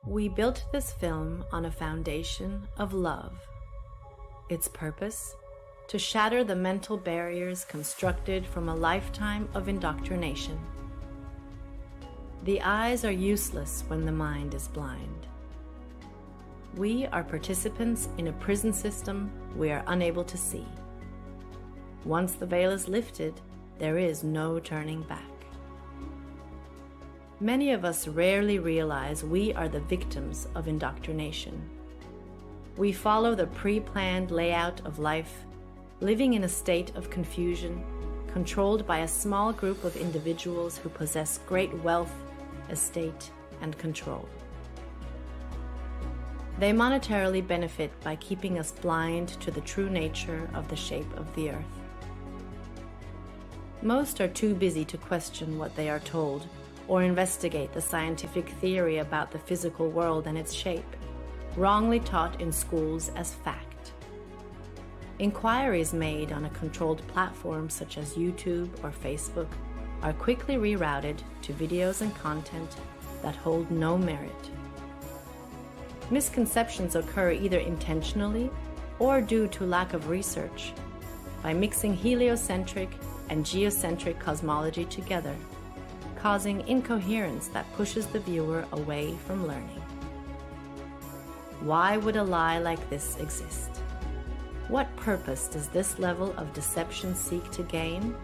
We built this film on a foundation of love. Its purpose? To shatter the mental barriers constructed from a lifetime of indoctrination. The eyes are useless when the mind is blind. We are participants in a prison system we are unable to see. Once the veil is lifted, there is no turning back. Many of us rarely realize we are the victims of indoctrination. We follow the pre-planned layout of life, living in a state of confusion, controlled by a small group of individuals who possess great wealth, estate, and control. They monetarily benefit by keeping us blind to the true nature of the shape of the earth. Most are too busy to question what they are told or investigate the scientific theory about the physical world and its shape, wrongly taught in schools as fact. Inquiries made on a controlled platform such as YouTube or Facebook are quickly rerouted to videos and content that hold no merit. Misconceptions occur either intentionally or due to lack of research by mixing heliocentric and geocentric cosmology together, causing incoherence that pushes the viewer away from learning. Why would a lie like this exist? What purpose does this level of deception seek to gain?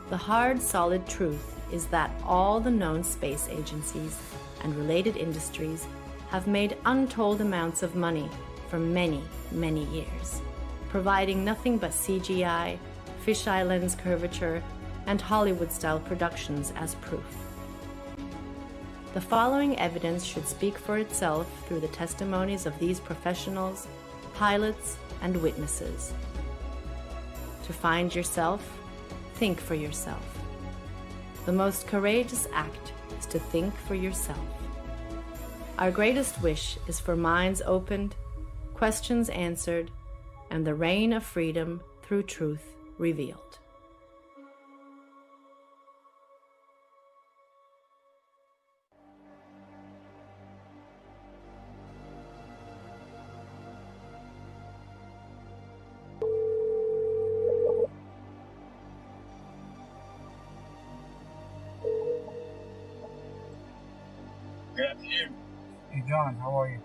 The hard, solid truth is that all the known space agencies and related industries have made untold amounts of money for many, many years, providing nothing but CGI, fisheye lens curvature, and Hollywood-style productions as proof. The following evidence should speak for itself through the testimonies of these professionals, pilots, and witnesses. To find yourself, think for yourself. The most courageous act is to think for yourself. Our greatest wish is for minds opened, questions answered, and the reign of freedom through truth revealed. Good afternoon. Hey John, how are you?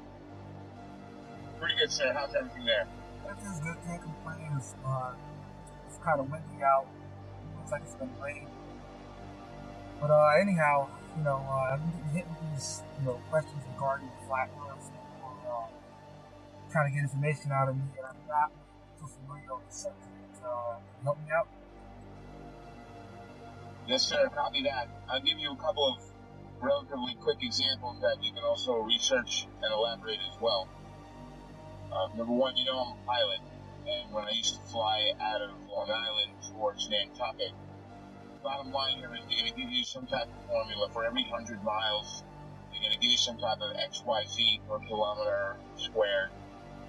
Pretty good, sir. How's everything there? Everything's good, can't complain. It's kind of windy out. Looks like it's gonna rain. But anyhow, I've been getting hit with these, questions regarding the flat earth. Trying to get information out of me, and I'm not too familiar with the subject. Can you help me out? Yes, sir. Copy that. I'll give you a couple of relatively quick examples that you can also research and elaborate as well. Number one, I'm a pilot, and when I used to fly out of Long Island towards Nantucket, bottom line here is they're going to give you some type of formula for every 100 miles. They're going to give you some type of XYZ per kilometer squared.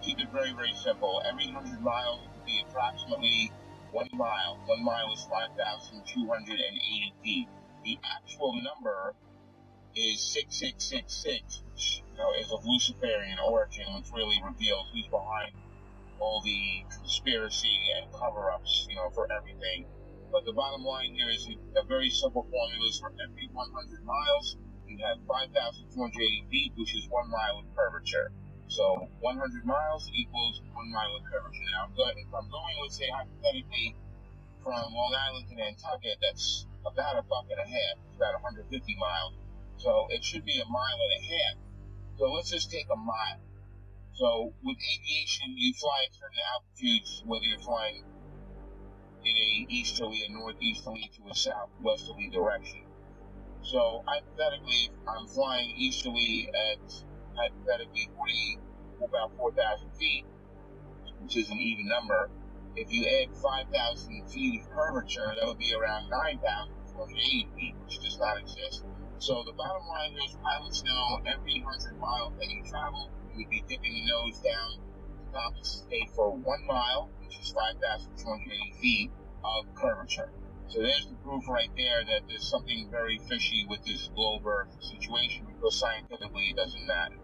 Keep it very, very simple. Every 100 miles will be approximately 1 mile. 1 mile is 5,280 feet. The actual number is 6666, which is of Luciferian origin, which really reveals who's behind all the conspiracy and cover-ups, for everything. But the bottom line here is a very simple formula is for every 100 miles, you have 5,280 feet, which is 1 mile of curvature. So 100 miles equals 1 mile of curvature. Now, if I'm going, let's say, hypothetically, from Long Island to Nantucket, that's about a buck and a half. It's about 150 miles. So it should be 1.5 miles. So let's just take a mile. So with aviation, you fly at certain altitudes, whether you're flying in a easterly, a northeasterly, to a southwesterly direction. So hypothetically, I'm flying easterly at about 4,000 feet, which is an even number. If you add 5,000 feet of curvature, that would be around 9,280 feet, which does not exist. So the bottom line is pilots know every 100 miles that you travel, you would be dipping the nose down to compensate for 1 mile, which is 5,280 feet of curvature. So there's the proof right there that there's something very fishy with this globe Earth situation, because scientifically it doesn't matter.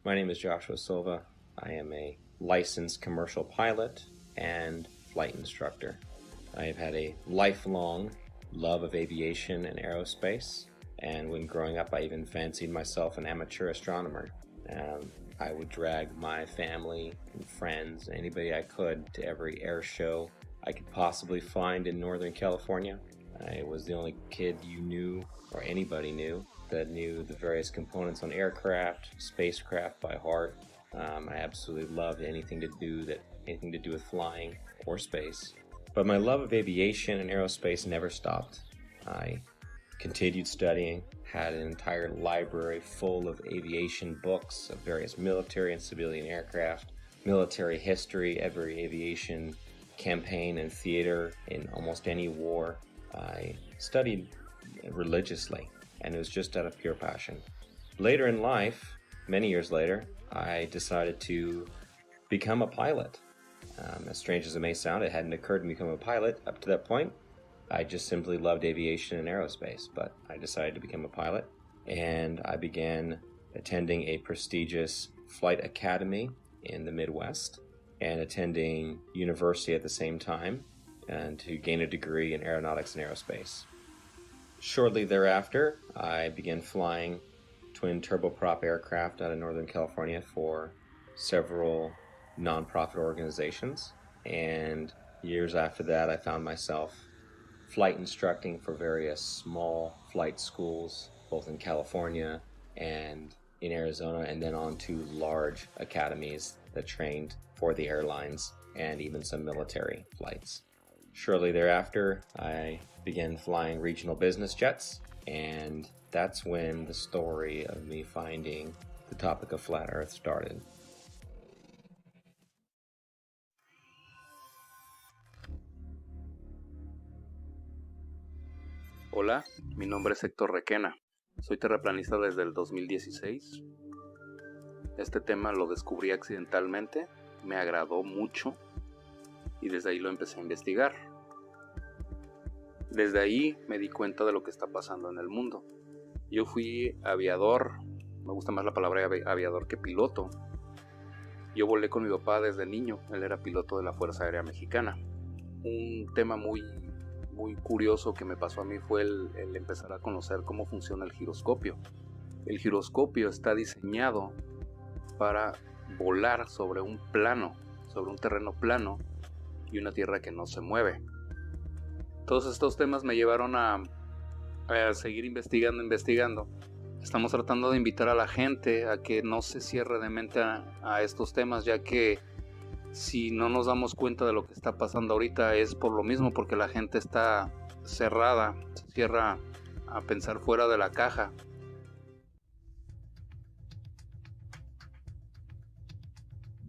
My name is Joshua Silva. I am a licensed commercial pilot and flight instructor. I have had a lifelong love of aviation and aerospace, and when growing up I even fancied myself an amateur astronomer. I would drag my family and friends, anybody I could, to every air show I could possibly find in Northern California. I was the only kid you knew, or anybody knew, that knew the various components on aircraft, spacecraft by heart. I absolutely loved anything to do with flying or space. But my love of aviation and aerospace never stopped. I continued studying, had an entire library full of aviation books of various military and civilian aircraft, military history, every aviation campaign and theater in almost any war. I studied religiously, and it was just out of pure passion. Later in life, many years later, I decided to become a pilot. As strange as it may sound, it hadn't occurred to me to become a pilot up to that point. I just simply loved aviation and aerospace, but I decided to become a pilot, and I began attending a prestigious flight academy in the Midwest and attending university at the same time, and to gain a degree in aeronautics and aerospace. Shortly thereafter, I began flying twin turboprop aircraft out of Northern California for several nonprofit organizations, and years after that I found myself flight instructing for various small flight schools, both in California and in Arizona, and then on to large academies that trained for the airlines and even some military flights. Shortly thereafter, I began flying regional business jets, and that's when the story of me finding the topic of flat Earth started. Hola, mi nombre es Héctor Requena. Soy terraplanista desde el 2016. Este tema lo descubrí accidentalmente, me agradó mucho y desde ahí lo empecé a investigar. Desde ahí me di cuenta de lo que está pasando en el mundo. Yo fui aviador, me gusta más la palabra aviador que piloto. Yo volé con mi papá desde niño, él era piloto de la Fuerza Aérea Mexicana. Un tema muy curioso que me pasó a mí fue el empezar a conocer cómo funciona el giroscopio. El giroscopio está diseñado para volar sobre un plano, sobre un terreno plano y una tierra que no se mueve. Todos estos temas me llevaron a seguir investigando. Estamos tratando de invitar a la gente a que no se cierre de mente a estos temas, ya que si no nos damos cuenta de lo que está pasando ahorita es por lo mismo, porque la gente está cerrada, se cierra a pensar fuera de la caja.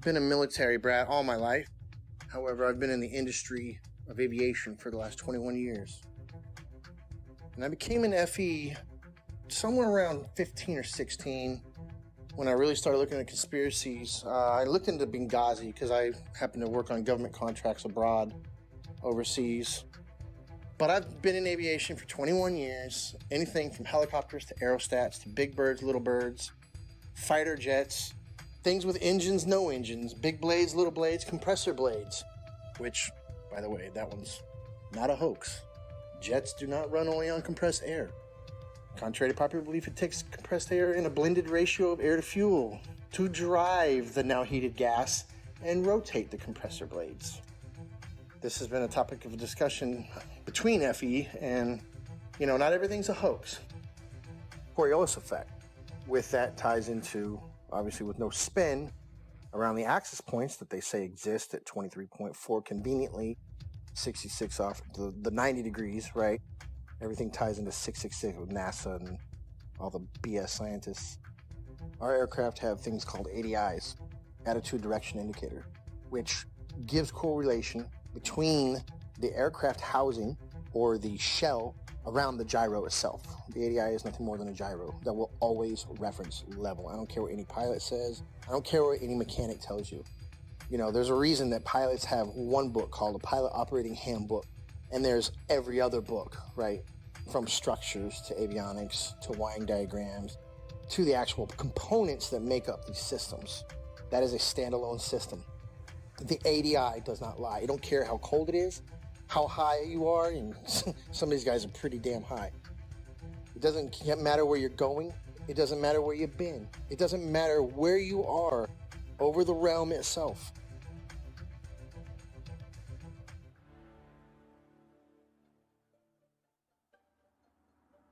Been a military brat all my life. However, I've been in the industry of aviation for the last 21 years. And I became an FE somewhere around 15 or 16 when I really started looking at conspiracies. I looked into Benghazi because I happen to work on government contracts abroad, overseas. But I've been in aviation for 21 years, anything from helicopters to aerostats to big birds, little birds, fighter jets, things with engines, no engines, big blades, little blades, compressor blades, which, by the way, that one's not a hoax. Jets do not run only on compressed air. Contrary to popular belief, it takes compressed air in a blended ratio of air to fuel to drive the now heated gas and rotate the compressor blades. This has been a topic of discussion between FE and, not everything's a hoax. Coriolis effect. With that ties into, obviously with no spin, around the axis points that they say exist at 23.4 conveniently, 66 off the 90 degrees, right? Everything ties into 666 with NASA and all the BS scientists. Our aircraft have things called ADIs, attitude direction indicator, which gives correlation between the aircraft housing or the shell around the gyro itself. The ADI is nothing more than a gyro that will always reference level. I don't care what any pilot says. I don't care what any mechanic tells you. You know, there's a reason that pilots have one book called a Pilot Operating Handbook, and there's every other book, right? From structures to avionics to wiring diagrams to the actual components that make up these systems. That is a standalone system. The ADI does not lie. I don't care how cold it is, how high you are, and some of these guys are pretty damn high. It doesn't matter where you're going. It doesn't matter where you've been. It doesn't matter where you are over the realm itself.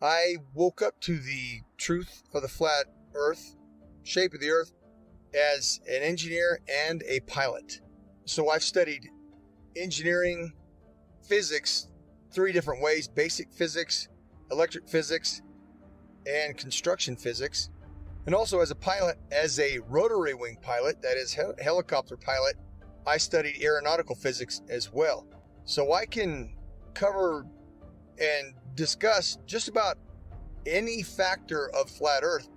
I woke up to the truth of the flat earth, shape of the earth, as an engineer and a pilot. So I've studied engineering, physics, 3 different ways: basic physics, electric physics, and construction physics. And also as a pilot, as a rotary wing pilot, that is helicopter pilot, I studied aeronautical physics as well. So I can cover and discuss just about any factor of flat earth.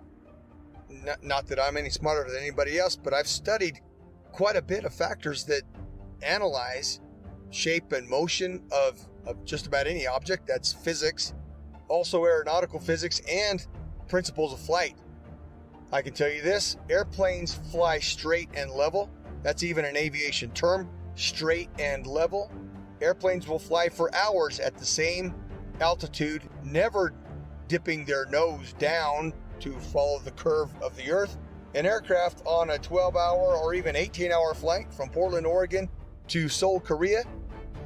Not that I'm any smarter than anybody else, but I've studied quite a bit of factors that analyze shape and motion of just about any object. That's physics, also aeronautical physics, and principles of flight. I can tell you this: airplanes fly straight and level. That's even an aviation term, straight and level. Airplanes will fly for hours at the same altitude, never dipping their nose down to follow the curve of the earth. An aircraft on a 12-hour or even 18-hour flight from Portland, Oregon to Seoul, Korea,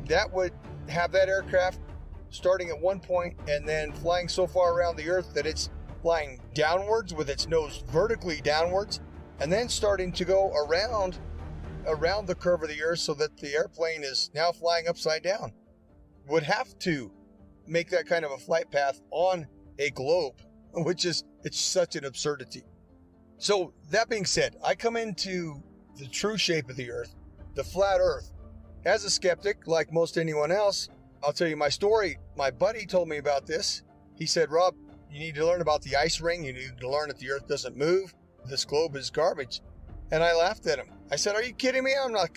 that would have that aircraft starting at one point and then flying so far around the earth that it's flying downwards with its nose vertically downwards, and then starting to go around the curve of the earth so that the airplane is now flying upside down. Would have to make that kind of a flight path on a globe, which is, it's such an absurdity. So that being said, I come into the true shape of the earth, the flat earth, as a skeptic, like most anyone else. I'll tell you my story. My buddy told me about this. He said, Rob, you need to learn about the ice ring. You need to learn that the earth doesn't move. This globe is garbage. And I laughed at him. I said, are you kidding me? I'm not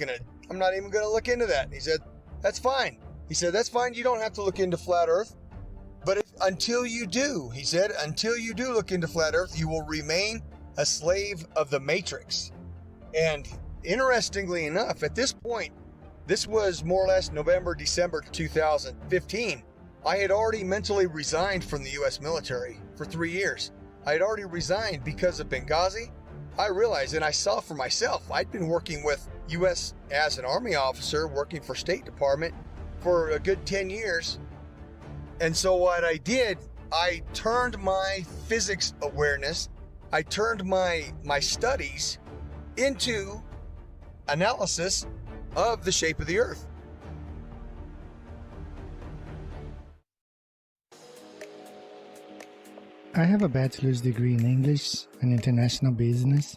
even gonna look into that. And he said, that's fine. He said, that's fine. You don't have to look into flat earth. But until you do, he said, until you do look into flat earth, you will remain a slave of the matrix. And interestingly enough, at this point, this was more or less November, December 2015. I had already mentally resigned from the U.S. military for 3 years. I had already resigned because of Benghazi. I realized, and I saw for myself, I'd been working with U.S. as an Army officer, working for State Department for a good 10 years. And so what I did, I turned my physics awareness, I turned my studies into analysis of the shape of the earth. I have a bachelor's degree in English and International Business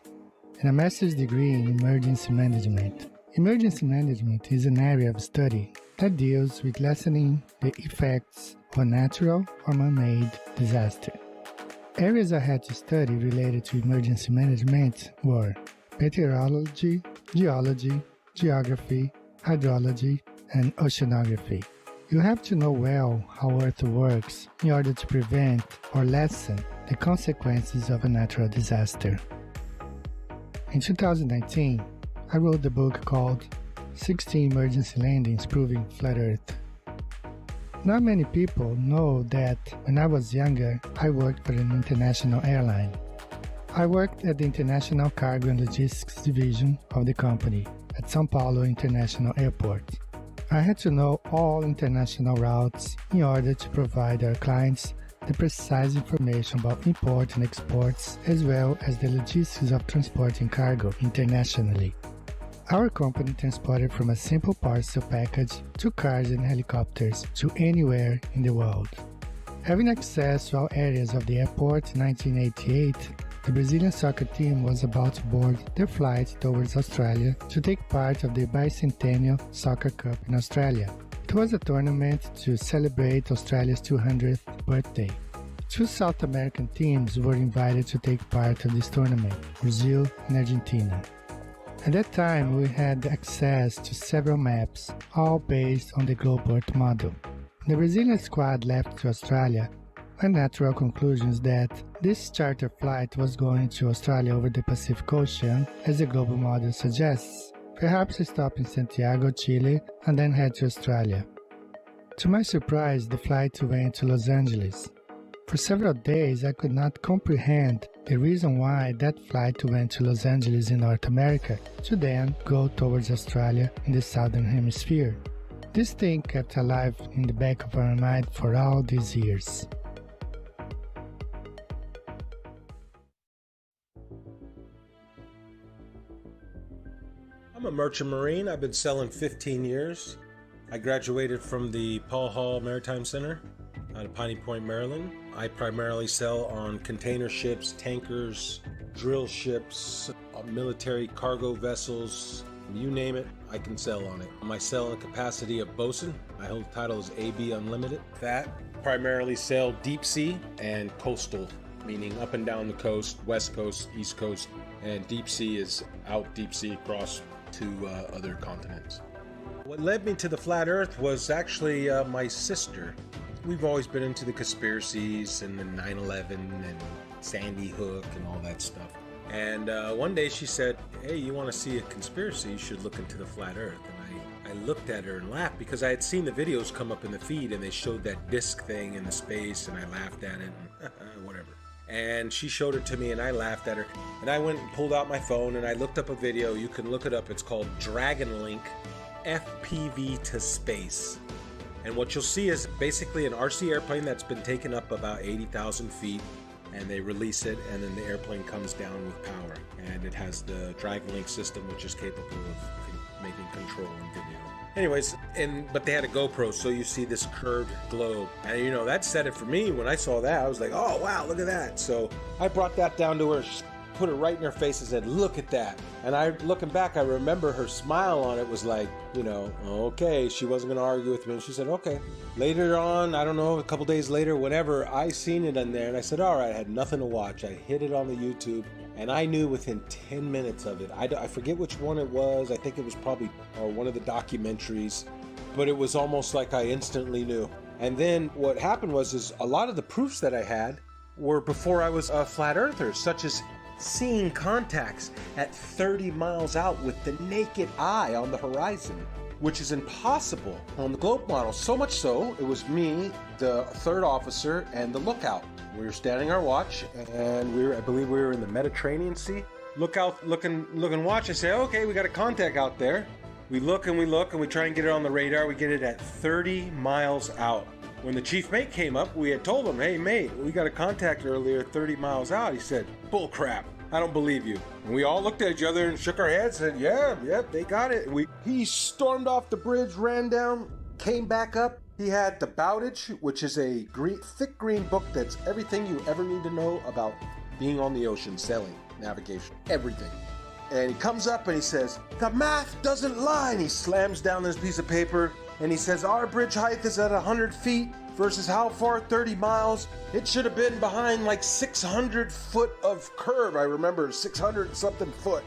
and a master's degree in Emergency Management. Emergency management is an area of study that deals with lessening the effects of a natural or man-made disaster. Areas I had to study related to emergency management were meteorology, geology, geography, hydrology, and oceanography. You have to know well how Earth works in order to prevent or lessen the consequences of a natural disaster. In 2019, I wrote the book called 16 Emergency Landings Proving Flat Earth. Not many people know that when I was younger, I worked for an international airline. I worked at the International Cargo and Logistics Division of the company at São Paulo International Airport. I had to know all international routes in order to provide our clients the precise information about import and exports, as well as the logistics of transporting cargo internationally. Our company transported from a simple parcel package to cars and helicopters to anywhere in the world. Having access to all areas of the airport in 1988, the Brazilian soccer team was about to board their flight towards Australia to take part of the bicentennial Soccer Cup in Australia. It was a tournament to celebrate Australia's 200th birthday. 2 South American teams were invited to take part of this tournament, Brazil and Argentina. At that time, we had access to several maps, all based on the Globe Earth model. The Brazilian squad left to Australia with natural conclusions that this charter flight was going to Australia over the Pacific Ocean, as the global model suggests. Perhaps stop in Santiago, Chile, and then head to Australia. To my surprise, the flight went to Los Angeles. For several days, I could not comprehend the reason why that flight went to Los Angeles in North America to then go towards Australia in the Southern Hemisphere. This thing kept alive in the back of our mind for all these years. I'm a merchant marine. I've been selling 15 years. I graduated from the Paul Hall Maritime Center out of Piney Point, Maryland. I primarily sell on container ships, tankers, drill ships, military cargo vessels, you name it, I can sell on it. I sell in the capacity of bosun. My whole title is AB Unlimited. That primarily sell deep sea and coastal, meaning up and down the coast, west coast, east coast, and deep sea is out deep sea across to other continents. What led me to the flat earth was actually my sister. We've always been into the conspiracies and the 9/11 and Sandy Hook and all that stuff. And one day she said, hey, you want to see a conspiracy, you should look into the flat earth. And I looked at her and laughed because I had seen the videos come up in the feed and they showed that disc thing in the space and I laughed at it and whatever. And she showed it to me and I laughed at her. And I went and pulled out my phone and I looked up a video. You can look it up. It's called Dragon Link FPV to Space. And what you'll see is basically an RC airplane that's been taken up about 80,000 feet and they release it and then the airplane comes down with power. And it has the Dragon Link system which is capable of making control and video. Anyways, but they had a GoPro, so you see this curved globe. And you know, that said it for me. When I saw that, I was like, oh wow, look at that. So I brought that down to her, put it right in her face and said, look at that. And looking back, I remember her smile on it was like, you know, okay, she wasn't gonna argue with me. And she said, okay. Later on, I don't know, a couple days later, whenever I seen it in there and I said, all right, I had nothing to watch. I hit it on the YouTube. And I knew within 10 minutes of it, I forget which one it was. I think it was probably one of the documentaries, but it was almost like I instantly knew. And then what happened was a lot of the proofs that I had were before I was a flat earther, such as seeing contacts at 30 miles out with the naked eye on the horizon, which is impossible on the globe model. So much so, it was me, the third officer, and the lookout. We were standing our watch, and I believe we were in the Mediterranean Sea. Look out, look and watch. I say, okay, we got a contact out there. We look, and we try and get it on the radar. We get it at 30 miles out. When the chief mate came up, we had told him, hey mate, we got a contact earlier 30 miles out. He said, bull crap, I don't believe you. And we all looked at each other and shook our heads and said, yeah, they got it. He stormed off the bridge, ran down, came back up. He had the Bowditch, which is a thick green book that's everything you ever need to know about being on the ocean, sailing, navigation, everything. And he comes up and he says, the math doesn't lie. And he slams down this piece of paper and he says, our bridge height is at 100 feet versus how far? 30 miles. It should have been behind like 600 foot of curve. I remember 600 something foot.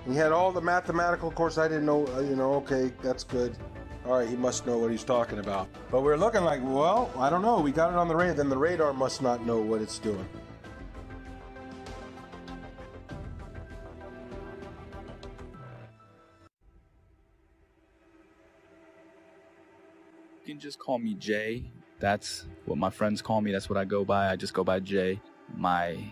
And he had all the mathematical, of course I didn't know, okay, that's good. All right, he must know what he's talking about. But we're looking like, well, I don't know. We got it on the radar. Then the radar must not know what it's doing. You can just call me Jay. That's what my friends call me. That's what I go by. I just go by Jay. My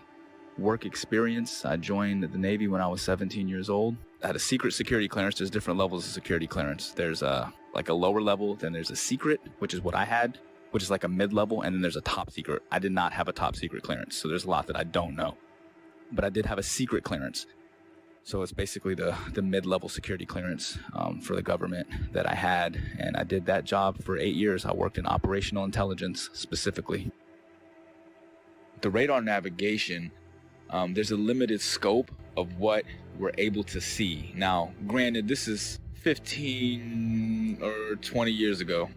work experience, I joined the Navy when I was 17 years old. I had a secret security clearance. There's different levels of security clearance. There's a lower level, then there's a secret, which is what I had, which is like a mid-level, and then there's a top secret. I did not have a top secret clearance, so there's a lot that I don't know. But I did have a secret clearance. So it's basically the mid-level security clearance for the government that I had, and I did that job for 8 years. I worked in operational intelligence specifically. The radar navigation, there's a limited scope of what we're able to see. Now, granted, this is 15 or 20 years ago.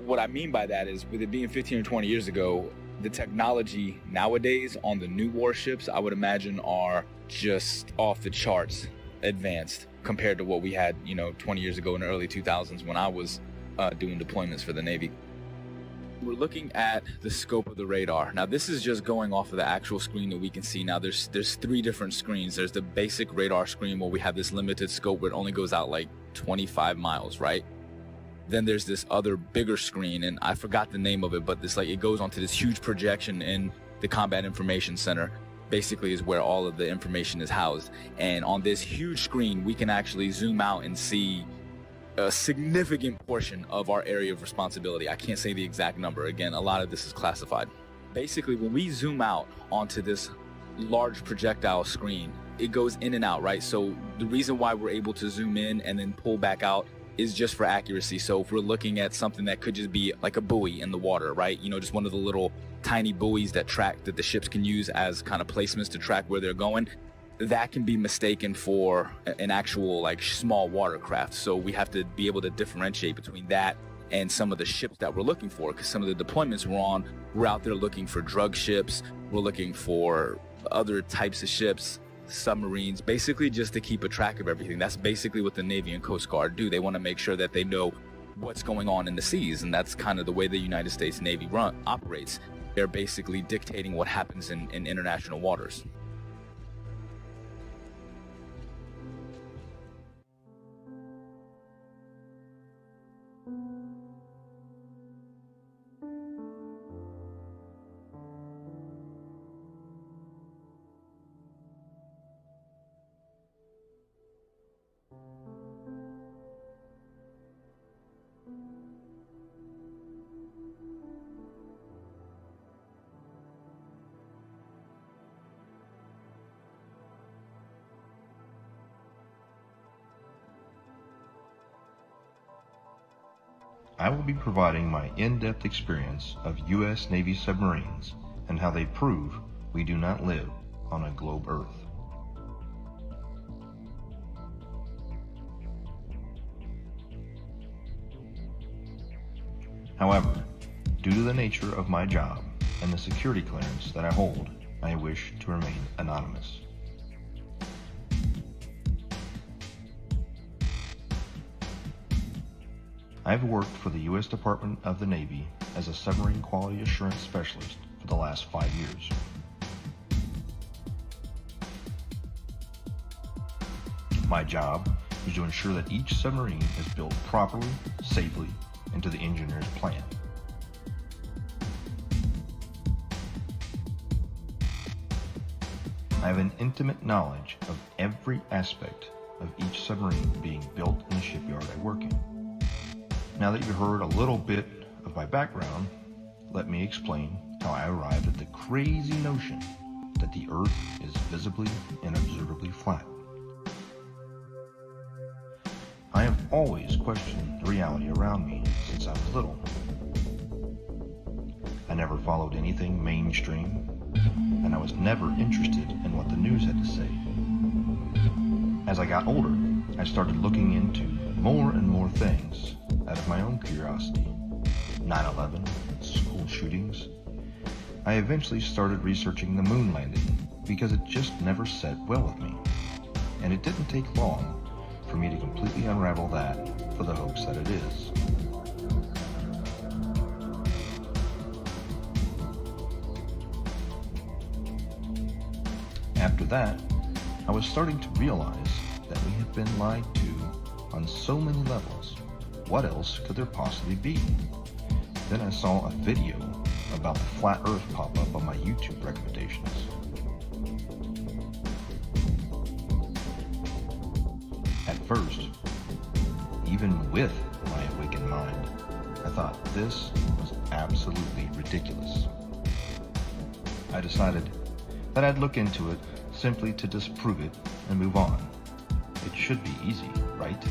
what I mean by that is, with it being 15 or 20 years ago, the technology nowadays on the new warships, I would imagine, are just off the charts advanced compared to what we had, 20 years ago in the early 2000s when I was doing deployments for the Navy. We're looking at the scope of the radar. Now, this is just going off of the actual screen that we can see. Now, there's 3 different screens. There's the basic radar screen where we have this limited scope where it only goes out like 25 miles, right? Then there's this other bigger screen, and I forgot the name of it, but it goes onto this huge projection in the Combat Information Center. Basically is where all of the information is housed. And on this huge screen, we can actually zoom out and see a significant portion of our area of responsibility. I can't say the exact number. Again, a lot of this is classified. Basically, when we zoom out onto this large projectile screen, it goes in and out, right? So the reason why we're able to zoom in and then pull back out is just for accuracy. So if we're looking at something that could just be like a buoy in the water, right? Just one of the little tiny buoys that the ships can use as kind of placements to track where they're going, that can be mistaken for an actual small watercraft. So we have to be able to differentiate between that and some of the ships that we're looking for, because some of the deployments we're out there looking for drug ships, we're looking for other types of ships, submarines, basically just to keep a track of everything. That's basically what the Navy and Coast Guard do. They want to make sure that they know what's going on in the seas, and that's kind of the way the United States Navy operates. They're basically dictating what happens in international waters. I will be providing my in-depth experience of U.S. Navy submarines and how they prove we do not live on a globe Earth. However, due to the nature of my job and the security clearance that I hold, I wish to remain anonymous. I've worked for the U.S. Department of the Navy as a submarine quality assurance specialist for the last 5 years. My job is to ensure that each submarine is built properly, safely, and to the engineer's plan. I have an intimate knowledge of every aspect of each submarine being built in the shipyard I work in. Now that you've heard a little bit of my background, let me explain how I arrived at the crazy notion that the Earth is visibly and observably flat. I have always questioned the reality around me since I was little. I never followed anything mainstream, and I was never interested in what the news had to say. As I got older, I started looking into more and more things out of my own curiosity. 9/11, school shootings. I eventually started researching the moon landing because it just never sat well with me. And it didn't take long for me to completely unravel that for the hoax that it is. After that, I was starting to realize that we have been lied to on so many levels. What else could there possibly be? Then I saw a video about the flat Earth pop up on my YouTube recommendations. At first, even with my awakened mind, I thought this was absolutely ridiculous. I decided that I'd look into it simply to disprove it and move on. It should be easy, right?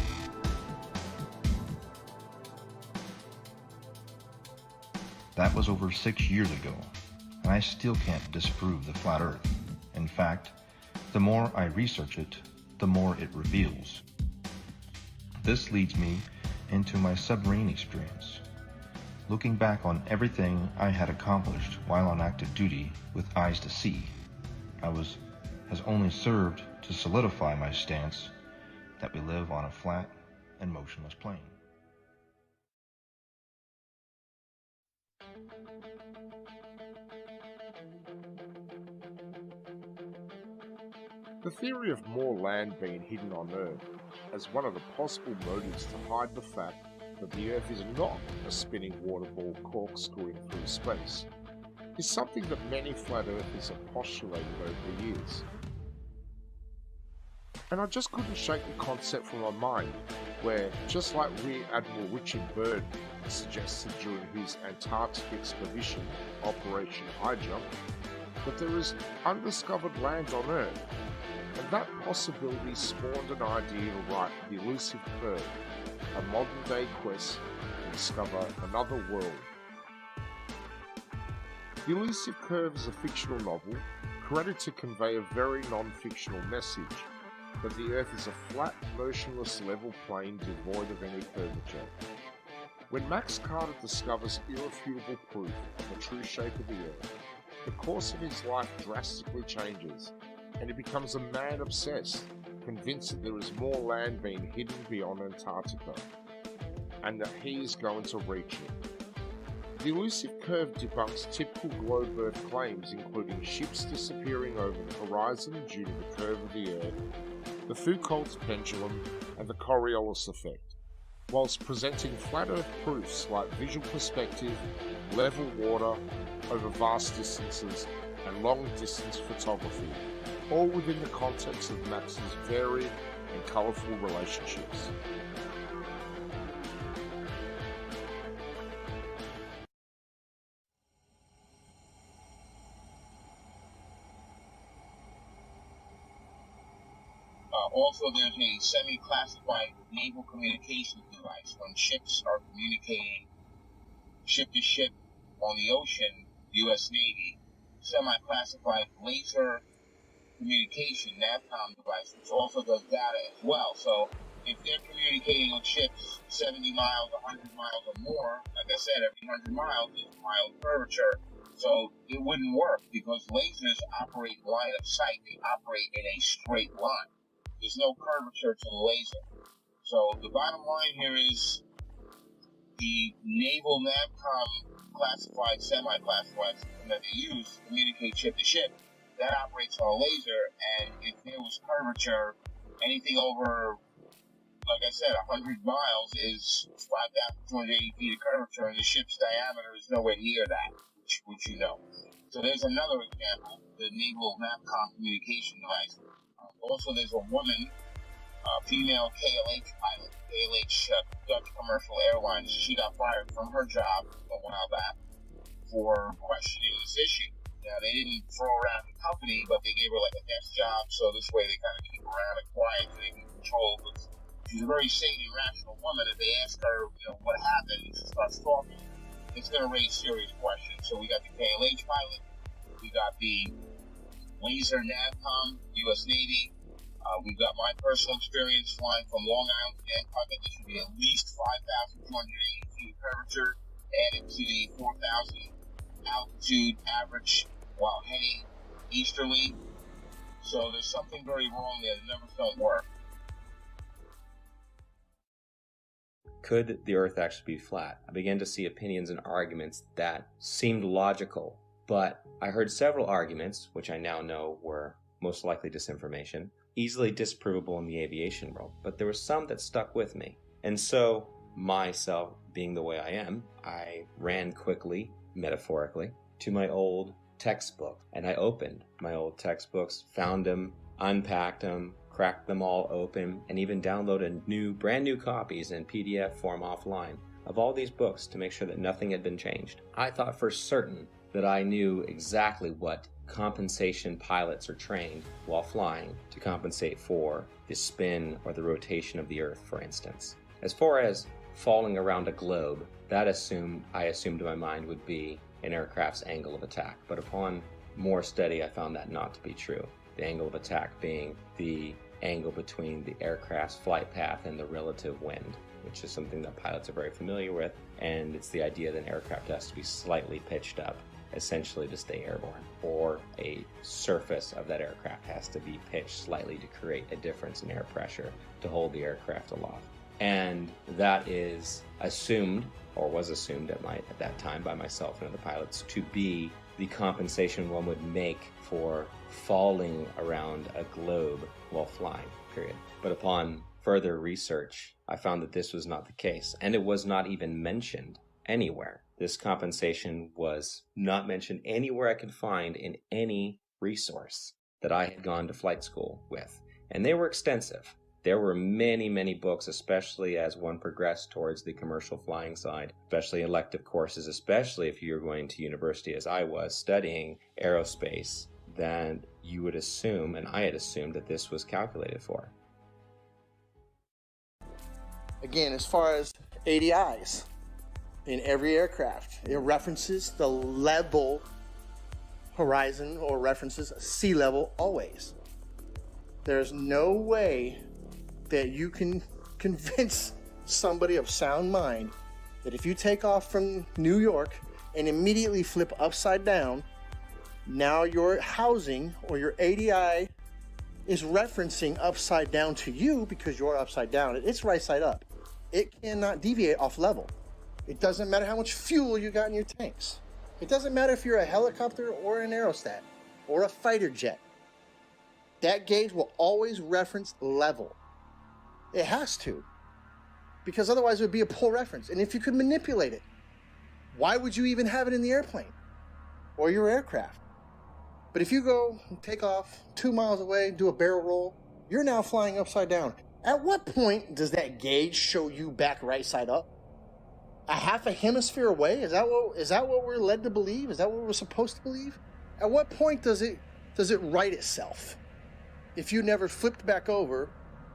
That was over 6 years ago, and I still can't disprove the flat Earth. In fact, the more I research it, the more it reveals. This leads me into my submarine experience. looking back on everything I had accomplished while on active duty with eyes to see, has only served to solidify my stance that we live on a flat and motionless plane. The theory of more land being hidden on Earth as one of the possible motives to hide the fact that the Earth is not a spinning water ball corkscrewing through space is something that many flat earthers have postulated over the years. And I just couldn't shake the concept from my mind where, just like Rear Admiral Richard Byrd suggested during his Antarctic expedition, Operation High Jump, that there is undiscovered land on Earth, and that possibility spawned an idea to write The Elusive Curve, a modern-day quest to discover another world. The Elusive Curve is a fictional novel created to convey a very non-fictional message, that the Earth is a flat, motionless, level plane devoid of any curvature. When Max Carter discovers irrefutable proof of the true shape of the Earth, the course of his life drastically changes, and he becomes a man obsessed, convinced that there is more land being hidden beyond Antarctica, and that he is going to reach it. The Elusive Curve debunks typical globe Earth claims, including ships disappearing over the horizon due to the curve of the Earth, the Foucault's pendulum, and the Coriolis effect, whilst presenting flat Earth proofs like visual perspective, level water over vast distances, and long-distance photography, all within the context of Max's varied and colourful relationships. Also, there's a semi-classified naval communications device when ships are communicating ship to ship on the ocean, U.S. Navy, semi-classified laser communication NAVCOM device, which also does data as well. So if they're communicating with ships 70 miles, 100 miles or more, like I said, every 100 miles is a mile of curvature. So it wouldn't work because lasers operate line of sight. They operate in a straight line. There's no curvature to the laser. So the bottom line here is the naval NAVCOM classified, semi-classified system that they use to communicate ship to ship, that operates on a laser, and if there was curvature, anything over, like I said, 100 miles is 5,280 feet of curvature, and the ship's diameter is nowhere near that, which you know. So there's another example, the naval NAVCOM communication device. Also, there's a woman, female KLH pilot, KLH Dutch Commercial Airlines. She got fired from her job a while back for questioning this issue. Now, they didn't throw her out of the company, but they gave her like a desk job, so this way they kind of keep her around and quiet so they can control. But she's a very sane and rational woman. If they ask her, what happened, she starts talking, it's going to raise serious questions. So we got the KLH pilot, we got the laser NAVCOM, U.S. Navy. We've got my personal experience flying from Long Island to Nantucket. There should be at least 5,280 feet of curvature added to the 4,000 altitude average while heading easterly. So there's something very wrong there. The numbers don't work. Could the Earth actually be flat? I began to see opinions and arguments that seemed logical, but I heard several arguments, which I now know were most likely disinformation, easily disprovable in the aviation world, but there were some that stuck with me. And so, myself being the way I am, I ran quickly, metaphorically, to my old textbook, and I opened my old textbooks, found them, unpacked them, cracked them all open, and even downloaded brand new copies in PDF form offline of all these books to make sure that nothing had been changed. I thought for certain that I knew exactly what compensation pilots are trained while flying to compensate for the spin or the rotation of the Earth, for instance. As far as falling around a globe, that I assumed in my mind would be an aircraft's angle of attack. But upon more study, I found that not to be true. The angle of attack being the angle between the aircraft's flight path and the relative wind. which is something that pilots are very familiar with, and it's the idea that an aircraft has to be slightly pitched up, essentially to stay airborne, or a surface of that aircraft has to be pitched slightly to create a difference in air pressure to hold the aircraft aloft. And that is assumed, or was assumed at that time by myself and other pilots, to be the compensation one would make for falling around a globe while flying, period. But upon further research, I found that this was not the case, and it was not even mentioned anywhere. This compensation was not mentioned anywhere I could find in any resource that I had gone to flight school with. And they were extensive. There were many, many books, especially as one progressed towards the commercial flying side, especially elective courses, especially if you're going to university as I was, studying aerospace, that you would assume, and I had assumed, that this was calculated for. Again, as far as ADIs, in every aircraft, it references the level horizon or references sea level always. There's no way that you can convince somebody of sound mind that if you take off from New York and immediately flip upside down, now your housing or your ADI is referencing upside down to you because you're upside down. It's right side up. It cannot deviate off level. It doesn't matter how much fuel you got in your tanks. It doesn't matter if you're a helicopter or an aerostat or a fighter jet. That gauge will always reference level. It has to, because otherwise it would be a poor reference. And if you could manipulate it, why would you even have it in the airplane or your aircraft? But if you go and take off 2 miles away, do a barrel roll, you're now flying upside down. At what point does that gauge show you back right side up? A half a hemisphere away? Is that what we're led to believe? Is that what we're supposed to believe? At what point does it right itself if you never flipped back over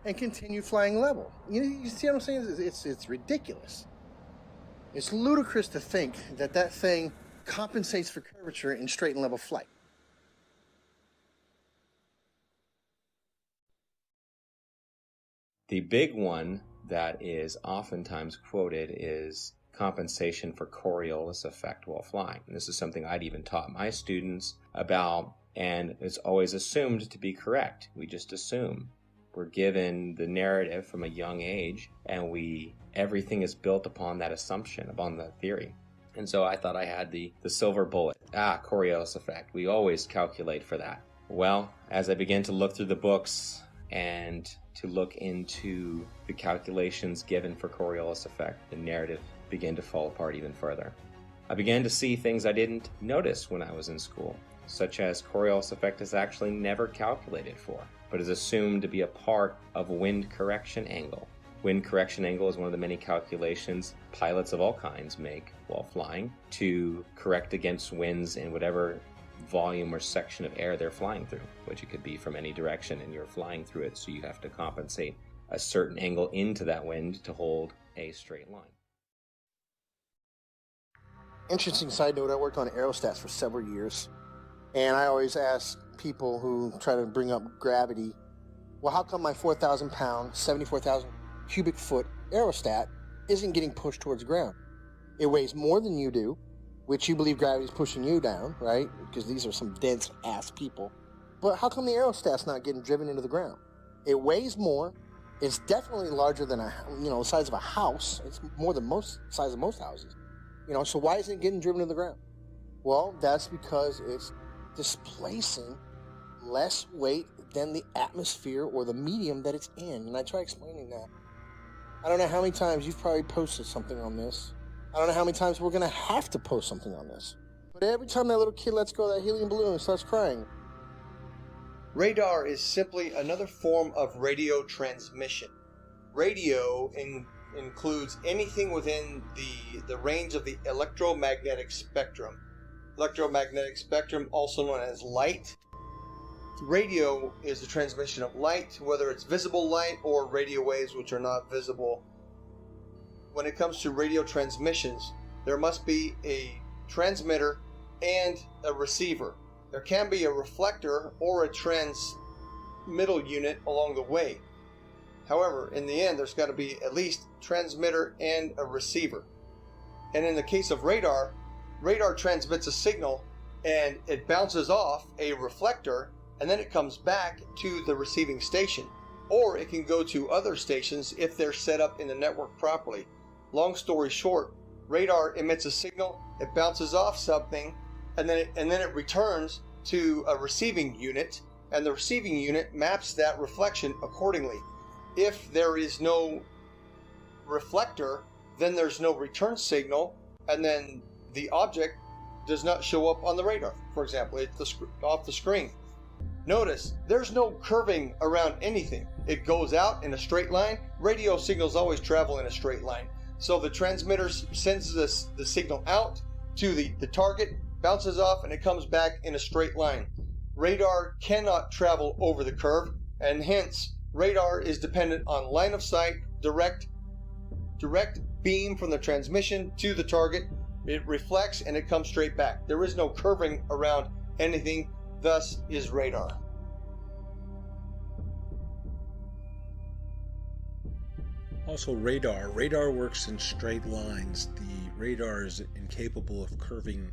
and continue flying level? You see what I'm saying? It's ridiculous. It's ludicrous to think that thing compensates for curvature in straight and level flight. The big one that is oftentimes quoted is compensation for Coriolis effect while flying. And this is something I'd even taught my students about, and it's always assumed to be correct. We just assume. We're given the narrative from a young age, and everything is built upon that assumption, upon that theory. And so I thought I had the silver bullet. Coriolis effect. We always calculate for that. Well, as I began to look through the books and to look into the calculations given for Coriolis effect, the narrative began to fall apart even further. I began to see things I didn't notice when I was in school, such as Coriolis effect is actually never calculated for, but is assumed to be a part of wind correction angle. Wind correction angle is one of the many calculations pilots of all kinds make while flying to correct against winds in whatever volume or section of air they're flying through, which it could be from any direction, and you're flying through it, so you have to compensate a certain angle into that wind to hold a straight line. Interesting side note, I worked on aerostats for several years, and I always ask people who try to bring up gravity, well, how come my 4,000 pound, 74,000 cubic foot aerostat isn't getting pushed towards the ground? It weighs more than you do, which you believe gravity is pushing you down, right? Because these are some dense ass people. But how come the aerostat's not getting driven into the ground? It weighs more. It's definitely larger than the size of a house. It's more than size of most houses. So why isn't it getting driven to the ground? Well, that's because it's displacing less weight than the atmosphere or the medium that it's in. And I try explaining that. I don't know how many times you've probably posted something on this. I don't know how many times we're going to have to post something on this. But every time that little kid lets go of that helium balloon and starts crying. Radar is simply another form of radio transmission. Radio includes anything within the range of the electromagnetic spectrum. Electromagnetic spectrum, also known as light. Radio is the transmission of light, whether it's visible light or radio waves which are not visible. When it comes to radio transmissions, there must be a transmitter and a receiver. There can be a reflector or a transmittal unit along the way. However, in the end, there's got to be at least transmitter and a receiver. And in the case of radar, radar transmits a signal and it bounces off a reflector, and then it comes back to the receiving station. Or it can go to other stations if they're set up in the network properly. Long story short, radar emits a signal, it bounces off something, and then it returns to a receiving unit, and the receiving unit maps that reflection accordingly. If there is no reflector, then there's no return signal, and then the object does not show up on the radar. For example, it's off the screen. Notice, there's no curving around anything. It goes out in a straight line. Radio signals always travel in a straight line. So the transmitter sends the signal out to the target, bounces off, and it comes back in a straight line. Radar cannot travel over the curve, and hence radar is dependent on line of sight, direct beam from the transmission to the target. It reflects and it comes straight back. There is no curving around anything, thus is radar. Also radar works in straight lines. The radar is incapable of curving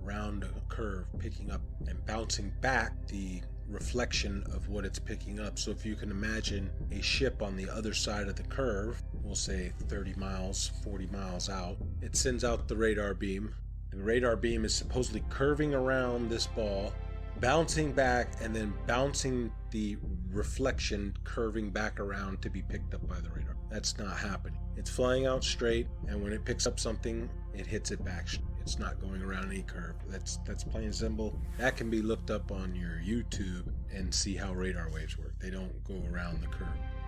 around a curve, picking up and bouncing back the reflection of what it's picking up. So if you can imagine a ship on the other side of the curve, we'll say 30 miles, 40 miles out, it sends out the radar beam. The radar beam is supposedly curving around this ball, bouncing back, and then bouncing the reflection, curving back around to be picked up by the radar. That's not happening. It's flying out straight, and when it picks up something, it hits it back. It's not going around any curve. That's plain and simple. That can be looked up on your YouTube and see how radar waves work. They don't go around the curve.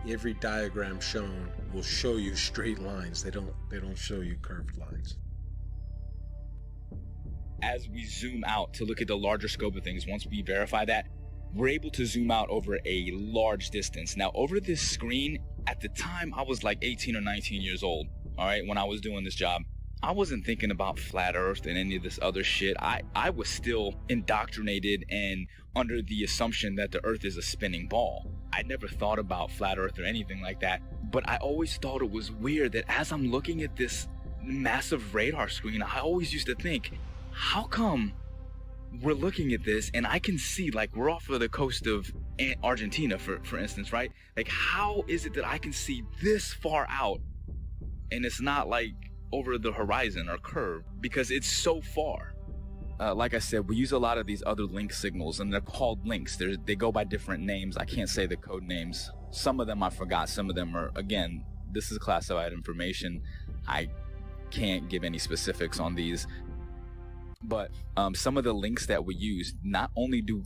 Every diagram shown will show you straight lines. They don't show you curved lines. As we zoom out to look at the larger scope of things, once we verify that, we're able to zoom out over a large distance. Now, over this screen, at the time, I was like 18 or 19 years old, all right, when I was doing this job. I wasn't thinking about flat earth and any of this other shit. I was still indoctrinated and under the assumption that the earth is a spinning ball. I never thought about flat earth or anything like that, but I always thought it was weird that as I'm looking at this massive radar screen, I always used to think, how come we're looking at this and I can see, like, we're off of the coast of Argentina, for instance, right? Like, how is it that I can see this far out and it's not like over the horizon or curve, because it's so far? Like I said, we use a lot of these other link signals, and they're called links. They go by different names. I can't say the code names. Some of them I forgot. Some of them are, again, this is classified information. I can't give any specifics on these. But some of the links that we use, not only do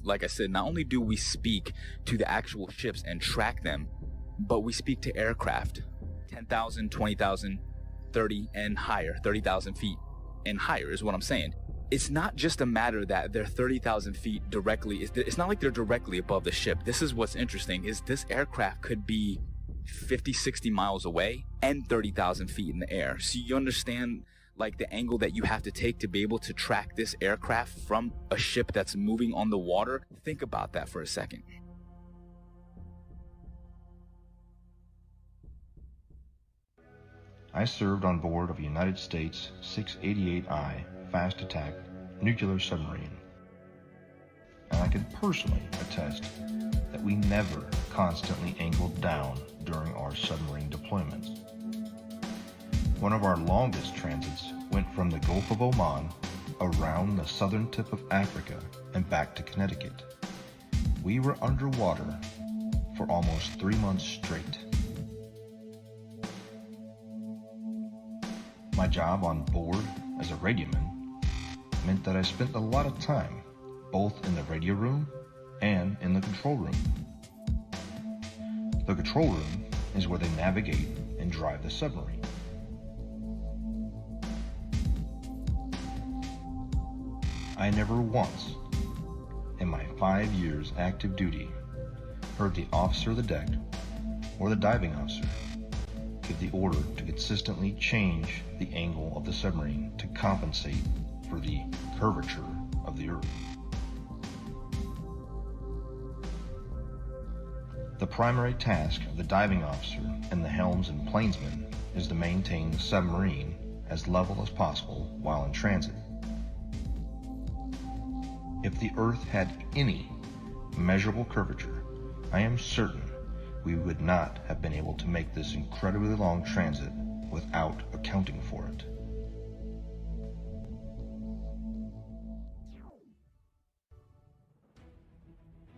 we speak to the actual ships and track them, but we speak to aircraft, 10,000, 20,000, 30 and higher, 30,000 feet and higher is what I'm saying. It's not just a matter that they're 30,000 feet directly. It's not like they're directly above the ship. This is what's interesting, is this aircraft could be 50, 60 miles away and 30,000 feet in the air. So you understand, like, the angle that you have to take to be able to track this aircraft from a ship that's moving on the water. Think about that for a second. I served on board of a United States 688I fast attack nuclear submarine, and I can personally attest that we never constantly angled down during our submarine deployments. One of our longest transits went from the Gulf of Oman around the southern tip of Africa and back to Connecticut. We were underwater for almost 3 months straight. My job on board as a radioman meant that I spent a lot of time both in the radio room and in the control room. The control room is where they navigate and drive the submarine. I never once, in my 5 years active duty, heard the officer of the deck or the diving officer give the order to consistently change the angle of the submarine to compensate for the curvature of the Earth. The primary task of the diving officer and the helms and plainsman is to maintain the submarine as level as possible while in transit. If the Earth had any measurable curvature, I am certain we would not have been able to make this incredibly long transit without accounting for it.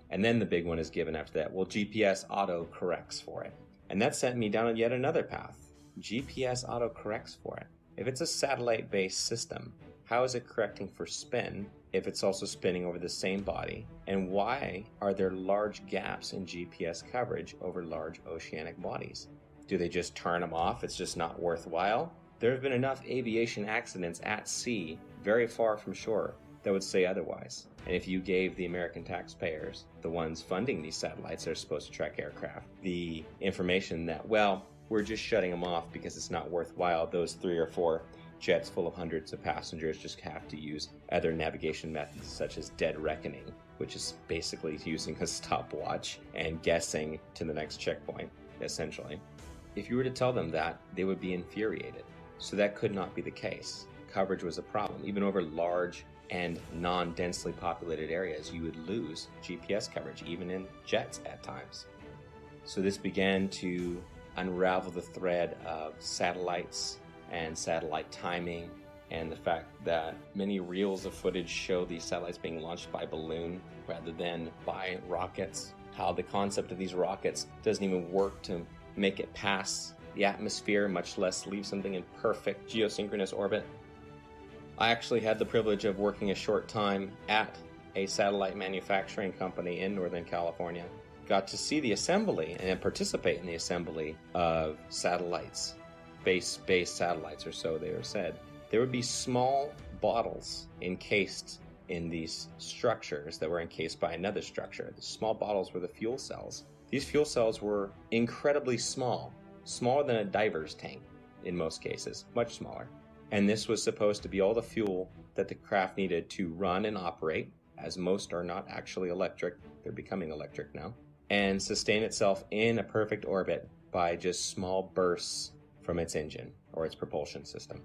And then the big one is given after that. Well, GPS auto corrects for it. And that sent me down yet another path. GPS auto corrects for it. If it's a satellite-based system, how is it correcting for spin if it's also spinning over the same body? And why are there large gaps in GPS coverage over large oceanic bodies? Do they just turn them off? It's just not worthwhile? There have been enough aviation accidents at sea, very far from shore, that would say otherwise. And if you gave the American taxpayers, the ones funding these satellites that are supposed to track aircraft, the information that, well, we're just shutting them off because it's not worthwhile, those 3 or 4 jets full of hundreds of passengers just have to use other navigation methods such as dead reckoning, which is basically using a stopwatch and guessing to the next checkpoint, essentially. If you were to tell them that, they would be infuriated. So that could not be the case. Coverage was a problem. Even over large and non-densely populated areas, you would lose GPS coverage, even in jets at times. So this began to unravel the thread of satellites and satellite timing, and the fact that many reels of footage show these satellites being launched by balloon rather than by rockets. How the concept of these rockets doesn't even work to make it past the atmosphere, much less leave something in perfect geosynchronous orbit. I actually had the privilege of working a short time at a satellite manufacturing company in Northern California. Got to see the assembly and participate in the assembly of satellites, space-based satellites, or so they were said. There would be small bottles encased in these structures that were encased by another structure. The small bottles were the fuel cells. These fuel cells were incredibly small, smaller than a diver's tank in most cases, much smaller. And this was supposed to be all the fuel that the craft needed to run and operate, as most are not actually electric, they're becoming electric now, and sustain itself in a perfect orbit by just small bursts from its engine or its propulsion system.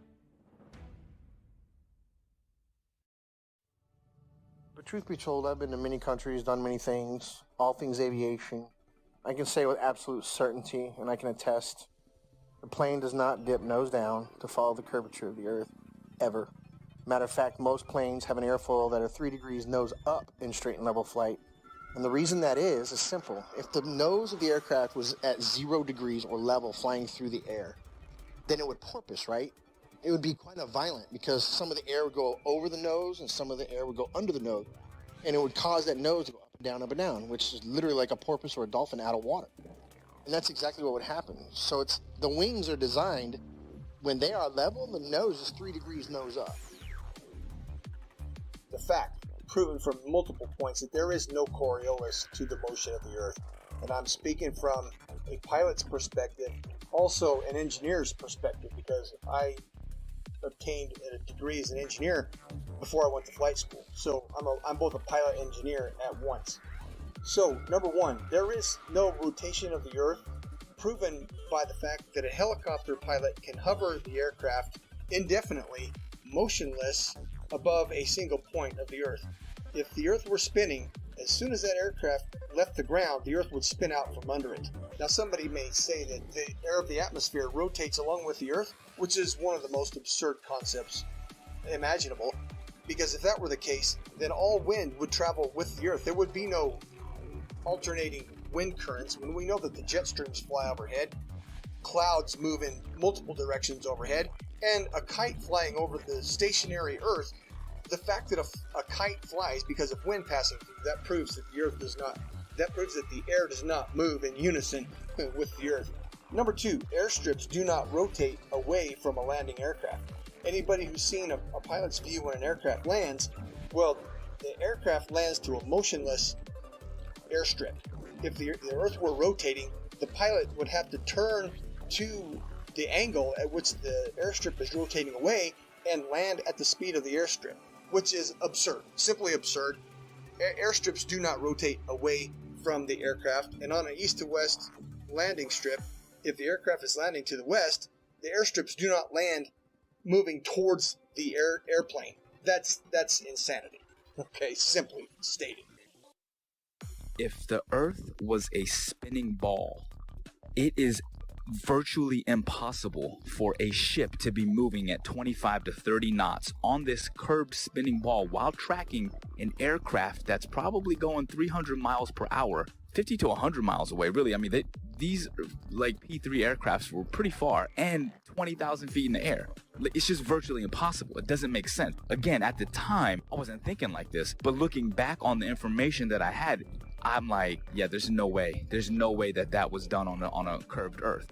But truth be told, I've been to many countries, done many things, all things aviation. I can say with absolute certainty, and I can attest, the plane does not dip nose down to follow the curvature of the Earth, ever. Matter of fact, most planes have an airfoil that are 3 degrees nose up in straight and level flight. And the reason that is simple. If the nose of the aircraft was at 0 degrees or level flying through the air, then it would porpoise, right? It would be quite violent because some of the air would go over the nose and some of the air would go under the nose. And it would cause that nose to go up and down, which is literally like a porpoise or a dolphin out of water. And that's exactly what would happen. So the wings are designed, when they are level, the nose is 3 degrees nose up. The fact, proven from multiple points, that there is no Coriolis to the motion of the Earth. And I'm speaking from a pilot's perspective, also an engineer's perspective, because I obtained a degree as an engineer before I went to flight school. So I'm both a pilot and engineer at once. So, number one, there is no rotation of the Earth, proven by the fact that a helicopter pilot can hover the aircraft indefinitely, motionless, above a single point of the Earth. If the Earth were spinning, as soon as that aircraft left the ground, the Earth would spin out from under it. Now, somebody may say that the air of the atmosphere rotates along with the Earth, which is one of the most absurd concepts imaginable, because if that were the case, then all wind would travel with the Earth. There would be no alternating wind currents when we know that the jet streams fly overhead, clouds move in multiple directions overhead, and a kite flying over the stationary Earth. The fact that a kite flies because of wind passing through, that proves that the air does not move in unison with the Earth. Number two, airstrips do not rotate away from a landing aircraft. Anybody who's seen a pilot's view when an aircraft lands, well, the aircraft lands to a motionless airstrip. If the Earth were rotating, the pilot would have to turn to the angle at which the airstrip is rotating away and land at the speed of the airstrip, which is absurd, simply absurd. Airstrips do not rotate away from the aircraft, and on an east to west landing strip, if the aircraft is landing to the west, the airstrips do not land moving towards the airplane. That's insanity. Okay, simply stated. If the Earth was a spinning ball, it is virtually impossible for a ship to be moving at 25 to 30 knots on this curved spinning ball while tracking an aircraft that's probably going 300 miles per hour, 50 to 100 miles away. Really, I mean, these like P-3 aircrafts were pretty far and 20,000 feet in the air. It's just virtually impossible. It doesn't make sense. Again, at the time, I wasn't thinking like this, but looking back on the information that I had, I'm like, yeah, there's no way. There's no way that was done on a curved Earth.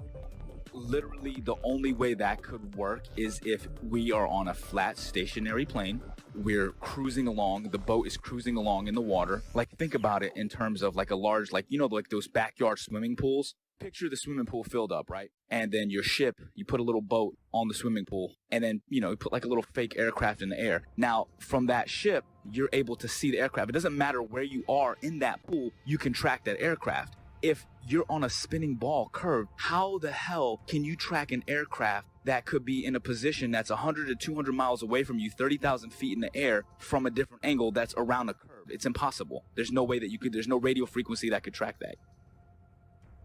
Literally, the only way that could work is if we are on a flat, stationary plane. We're cruising along. The boat is cruising along in the water. Like, think about it in terms of like a large, like, you know, like those backyard swimming pools. Picture the swimming pool filled up, right? And then your ship, you put a little boat on the swimming pool, and then, you know, you put like a little fake aircraft in the air. Now, from that ship, you're able to see the aircraft. It doesn't matter where you are in that pool, you can track that aircraft. If you're on a spinning ball curve, how the hell can you track an aircraft that could be in a position that's 100 to 200 miles away from you, 30,000 feet in the air from a different angle that's around a curve? It's impossible. There's no way that you could, there's no radio frequency that could track that.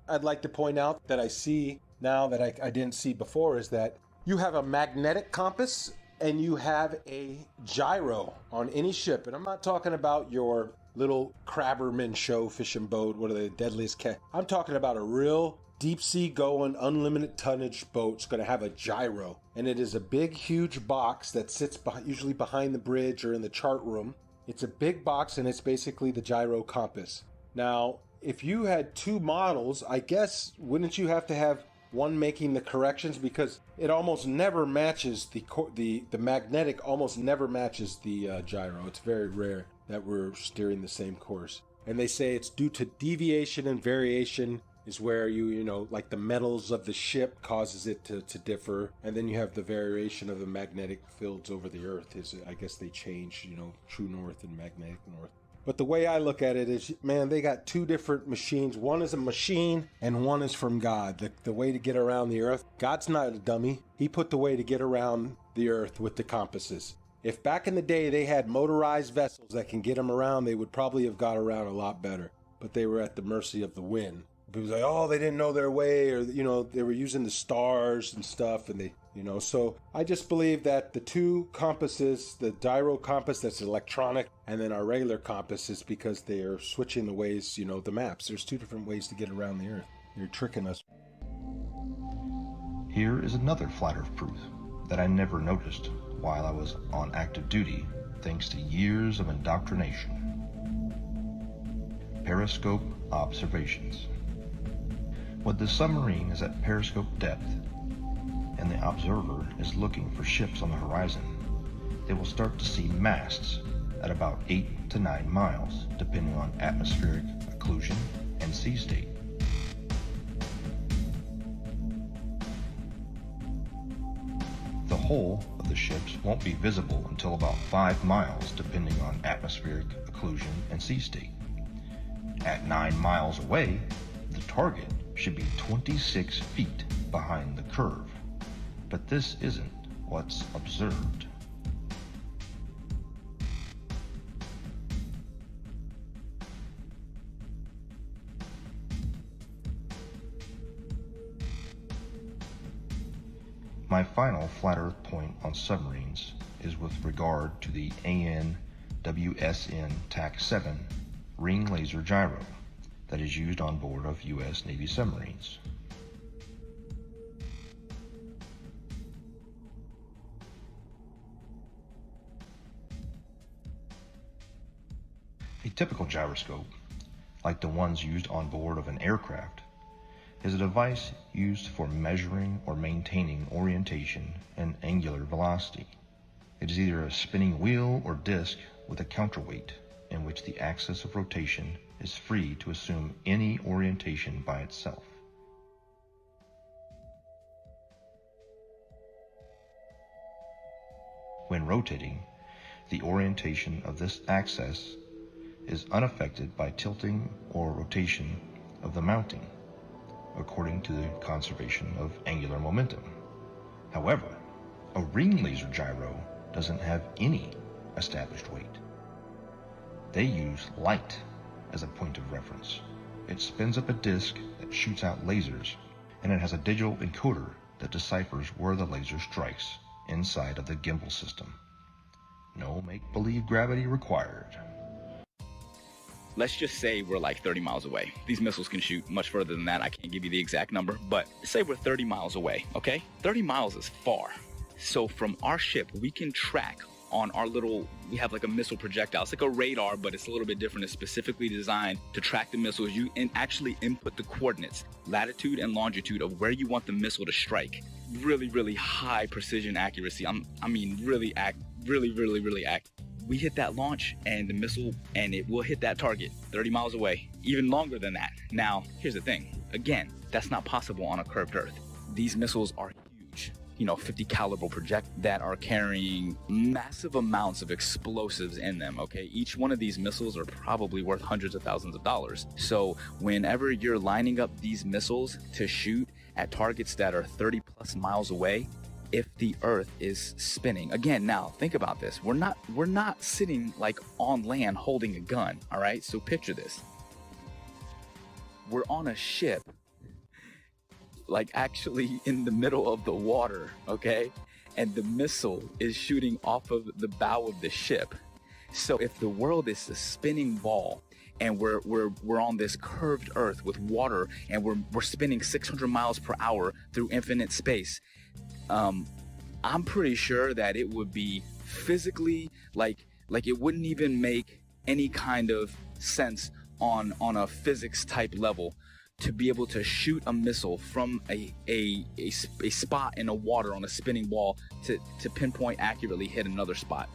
I'd like to point out that I see now that I didn't see before is that you have a magnetic compass and you have a gyro on any ship. And I'm not talking about your little crabberman show fishing boat, what are they, deadliest cat. I'm talking about a real deep sea going, unlimited tonnage boat. It's going to have a gyro. And it is a big, huge box that sits usually behind the bridge or in the chart room. It's a big box and it's basically the gyro compass. Now, if you had two models, I guess, wouldn't you have to have one making the corrections? Because it almost never matches the magnetic almost never matches the gyro. It's very rare that we're steering the same course. And they say it's due to deviation and variation is where you know, like the metals of the ship causes it to differ. And then you have the variation of the magnetic fields over the Earth is, I guess they change, you know, true north and magnetic north. But the way I look at it is, man, they got two different machines. One is a machine and one is from God. The way to get around the Earth. God's not a dummy. He put the way to get around the Earth with the compasses. If back in the day they had motorized vessels that can get them around, they would probably have got around a lot better. But they were at the mercy of the wind. People say, oh, they didn't know their way, or, you know, they were using the stars and stuff, and they, you know. So I just believe that the two compasses, the gyro compass that's electronic, and then our regular compass is because they are switching the ways, you know, the maps. There's two different ways to get around the Earth. They're tricking us. Here is another flat Earth proof that I never noticed while I was on active duty, thanks to years of indoctrination. Periscope observations. When the submarine is at periscope depth and the observer is looking for ships on the horizon, they will start to see masts at about 8 to 9 miles, depending on atmospheric occlusion and sea state. The hull of the ships won't be visible until about 5 miles, depending on atmospheric occlusion and sea state. At 9 miles away, the target should be 26 feet behind the curve, but this isn't what's observed. My final flat Earth point on submarines is with regard to the AN/WSN TAC-7 ring laser gyro that is used on board of U.S. Navy submarines. A typical gyroscope, like the ones used on board of an aircraft, is a device used for measuring or maintaining orientation and angular velocity. It is either a spinning wheel or disc with a counterweight in which the axis of rotation is free to assume any orientation by itself. When rotating, the orientation of this axis is unaffected by tilting or rotation of the mounting, according to the conservation of angular momentum. However, a ring laser gyro doesn't have any established weight. They use light as a point of reference. It spins up a disk that shoots out lasers, and it has a digital encoder that deciphers where the laser strikes inside of the gimbal system. No make-believe gravity required. Let's just say we're like 30 miles away. These missiles can shoot much further than that. I can't give you the exact number, but say we're 30 miles away, okay? 30 miles is far. So from our ship, we can track on our little, we have like a missile projectile. It's like a radar, but it's a little bit different. It's specifically designed to track the missiles. You actually input the coordinates, latitude and longitude of where you want the missile to strike. Really, really high precision accuracy. Really accurate. We hit that launch and the missile, and it will hit that target 30 miles away, even longer than that. Now, here's the thing. Again, that's not possible on a curved Earth. These missiles are huge, 50 caliber project that are carrying massive amounts of explosives in them, okay? Each one of these missiles are probably worth hundreds of thousands of dollars. So whenever you're lining up these missiles to shoot at targets that are 30 plus miles away, if the Earth is spinning. Again, now think about this. We're not sitting like on land holding a gun, all right? So picture this. We're on a ship, like actually in the middle of the water, okay? And the missile is shooting off of the bow of the ship. So if the world is a spinning ball and we're on this curved Earth with water and we're spinning 600 miles per hour through infinite space, I'm pretty sure that it would be physically like it wouldn't even make any kind of sense on a physics type level to be able to shoot a missile from a spot in the water on a spinning ball to pinpoint accurately hit another spot.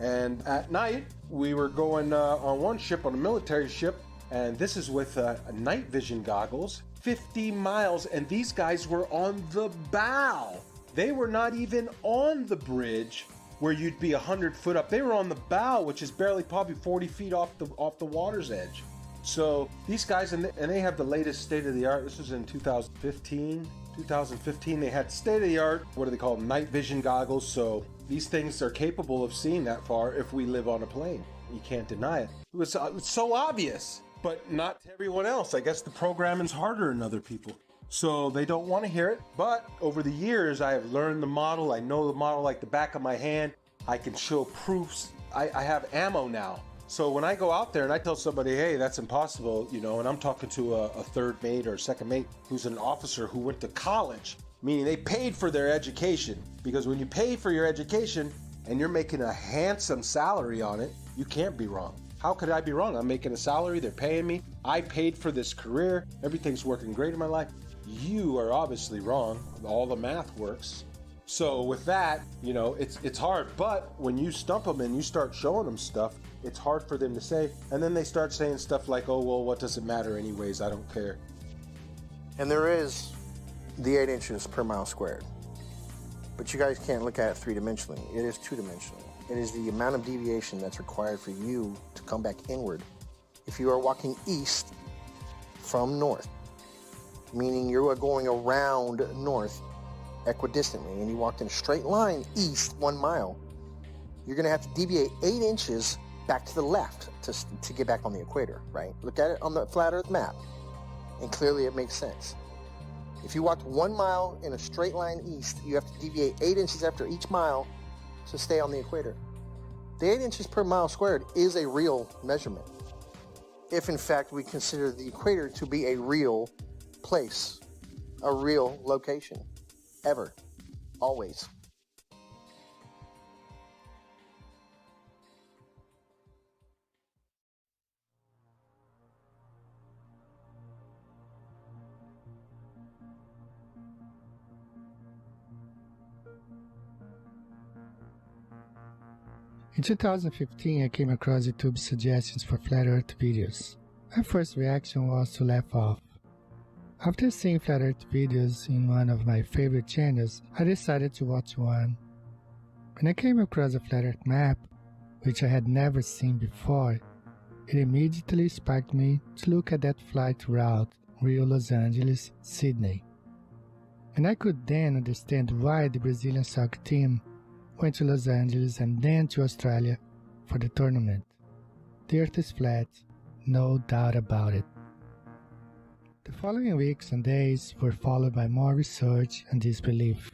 And at night, we were going on one ship, on a military ship, and this is with night vision goggles, 50 miles, and these guys were on the bow. They were not even on the bridge where you'd be 100 foot up. They were on the bow, which is barely probably 40 feet off the water's edge. So these guys, and they have the latest state-of-the-art. This was in 2015. They had state-of-the-art, what do they call them, night vision goggles. So these things are capable of seeing that far if we live on a plane. You can't deny it. It was so obvious, but not to everyone else. I guess the programming's harder than other people, so they don't want to hear it. But over the years, I have learned the model. I know the model like the back of my hand. I can show proofs. I have ammo now. So when I go out there and I tell somebody, hey, that's impossible, and I'm talking to a third mate or a second mate who's an officer who went to college, meaning they paid for their education. Because when you pay for your education and you're making a handsome salary on it, you can't be wrong. How could I be wrong? I'm making a salary, they're paying me, I paid for this career, everything's working great in my life. You are obviously wrong. All the math works. So with that, it's hard. But when you stump them and you start showing them stuff, it's hard for them to say. And then they start saying stuff like, oh, well, what does it matter anyways? I don't care. And there is the 8 inches per mile squared. But you guys can't look at it three-dimensionally. It is two-dimensional. It is the amount of deviation that's required for you to come back inward. If you are walking east from north, meaning you are going around north equidistantly, and you walked in a straight line east 1 mile, you're going to have to deviate 8 inches back to the left to get back on the equator, right? Look at it on the flat Earth map, and clearly it makes sense. If you walked 1 mile in a straight line east, you have to deviate 8 inches after each mile to stay on the equator. The 8 inches per mile squared is a real measurement, if in fact we consider the equator to be a real place, a real location, ever, always. In 2015, I came across YouTube's suggestions for Flat Earth videos. My first reaction was to laugh off. After seeing Flat Earth videos in one of my favorite channels, I decided to watch one. When I came across a Flat Earth map, which I had never seen before, it immediately sparked me to look at that flight route Rio-Los Angeles, Sydney. And I could then understand why the Brazilian soccer team went to Los Angeles and then to Australia for the tournament. The Earth is flat, no doubt about it. The following weeks and days were followed by more research and disbelief.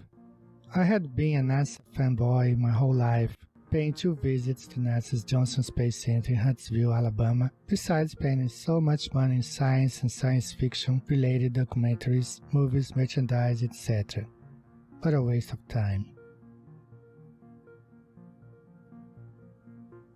I had been a NASA fanboy my whole life, paying 2 visits to NASA's Johnson Space Center in Huntsville, Alabama, besides spending so much money in science and science fiction related documentaries, movies, merchandise, etc. What a waste of time.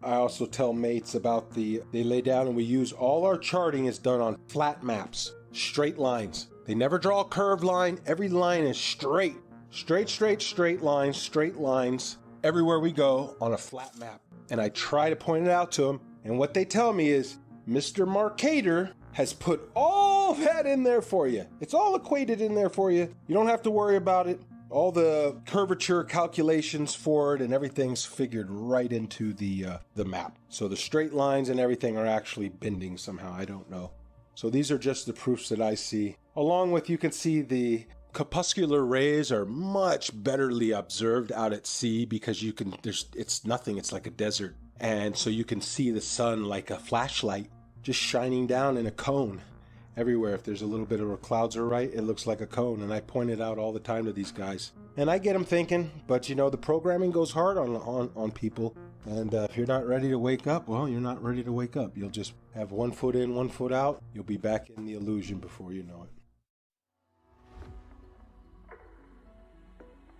I also tell mates about they lay down and we use all our charting is done on flat maps, straight lines. They never draw a curved line. Every line is straight. Straight lines, everywhere we go on a flat map. And I try to point it out to them. And what they tell me is, Mr. Marcator has put all that in there for you. It's all equated in there for you. You don't have to worry about it. All the curvature calculations for it and everything's figured right into the map. So the straight lines and everything are actually bending somehow. I don't know. So these are just the proofs that I see. Along with, you can see the corpuscular rays are much betterly observed out at sea because it's nothing, it's like a desert. And so you can see the sun like a flashlight just shining down in a cone everywhere. If there's a little bit of where clouds are right, it looks like a cone. And I point it out all the time to these guys. And I get them thinking, but the programming goes hard on people. And if you're not ready to wake up, well, you're not ready to wake up. You'll just have 1 foot in, 1 foot out. You'll be back in the illusion before you know it.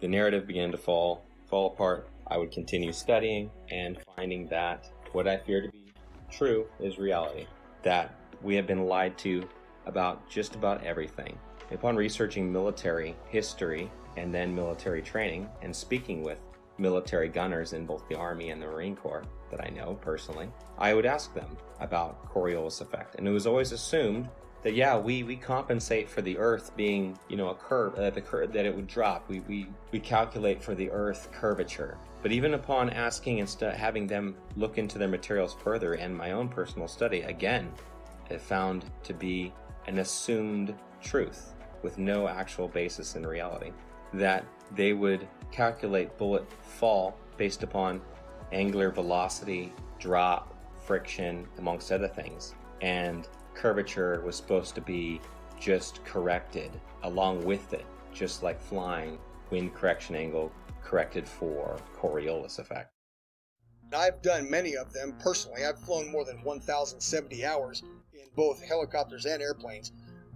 The narrative began to fall apart. I would continue studying and finding that what I fear to be true is reality. That we have been lied to about just about everything. Upon researching military history and then military training and speaking with military gunners in both the Army and the Marine Corps that I know personally, I would ask them about Coriolis effect. And it was always assumed that we compensate for the Earth being, a curve, that it would drop. We calculate for the Earth curvature. But even upon asking and having them look into their materials further and my own personal study, again, it found to be an assumed truth with no actual basis in reality. That they would calculate bullet fall based upon angular velocity, drop, friction, amongst other things. And curvature was supposed to be just corrected along with it, just like flying, wind correction angle corrected for Coriolis effect. I've done many of them personally. I've flown more than 1,070 hours in both helicopters and airplanes,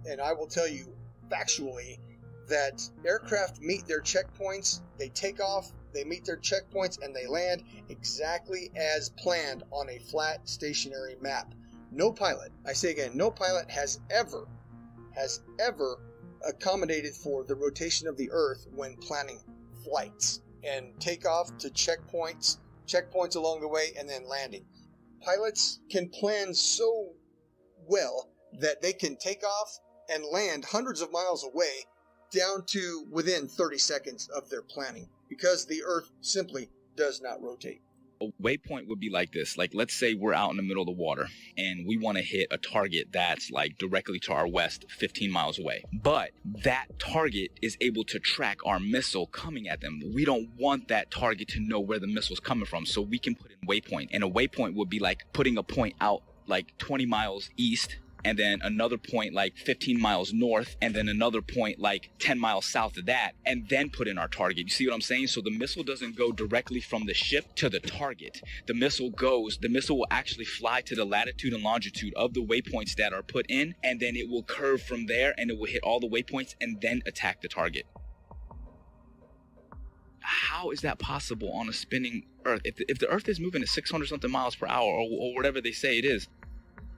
and I will tell you factually that aircraft meet their checkpoints, they take off, they meet their checkpoints, and they land exactly as planned on a flat stationary map. No pilot, I say again, no pilot has ever accommodated for the rotation of the Earth when planning flights and takeoff to checkpoints along the way, and then landing. Pilots can plan so well that they can take off and land hundreds of miles away down to within 30 seconds of their planning because the Earth simply does not rotate. A waypoint would be like this. Like, let's say we're out in the middle of the water and we want to hit a target that's like directly to our west, 15 miles away. But that target is able to track our missile coming at them. We don't want that target to know where the missile's coming from, so we can put in waypoint. And a waypoint would be like putting a point out like 20 miles east, and then another point like 15 miles north, and then another point like 10 miles south of that, and then put in our target. You see what I'm saying? So the missile doesn't go directly from the ship to the target. The missile will actually fly to the latitude and longitude of the waypoints that are put in, and then it will curve from there, and it will hit all the waypoints and then attack the target. How is that possible on a spinning Earth? If the Earth is moving at 600 something miles per hour, or whatever they say it is,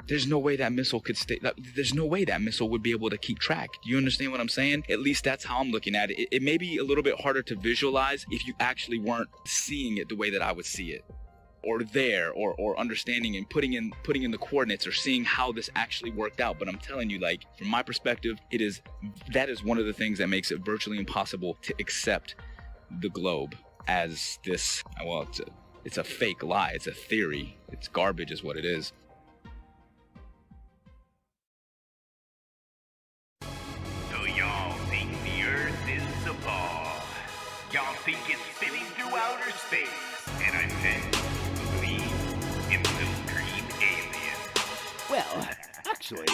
there's no way that missile could stay. There's no way that missile would be able to keep track. Do you understand what I'm saying? At least that's how I'm looking at it. It may be a little bit harder to visualize if you actually weren't seeing it the way that I would see it, or there, or understanding and putting in the coordinates, or seeing how this actually worked out. But I'm telling you, like, from my perspective, that is one of the things that makes it virtually impossible to accept the globe as this, well, It's a fake lie. It's a theory. It's garbage is what it is. So y'all think the Earth is a ball. Y'all think it's spinning through outer space. And I bet you believe in little green aliens. Well, actually,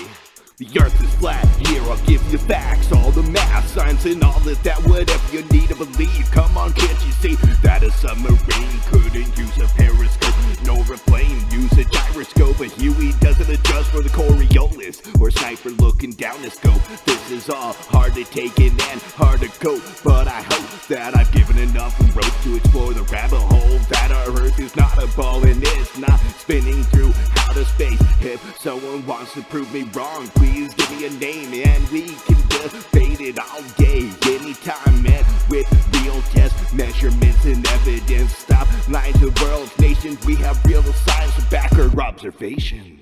the Earth is flat. Here I'll give you facts, all the math, science, and all of that. Whatever you need to believe. Come on, can't you see that a submarine couldn't use a periscope, nor a plane use a gyroscope? But Huey doesn't adjust for the Coriolis or sniper looking down the scope. This is all hard to take in and hard to cope, but I hope that I've given enough rope to explore the rabbit hole that our Earth is not a ball and it's not spinning through outer space. If someone wants to prove me wrong, please give me a name and we can debate it all day, anytime, and with real test measurements and evidence. Stop lying to the world's nations. We have real science to back our observations.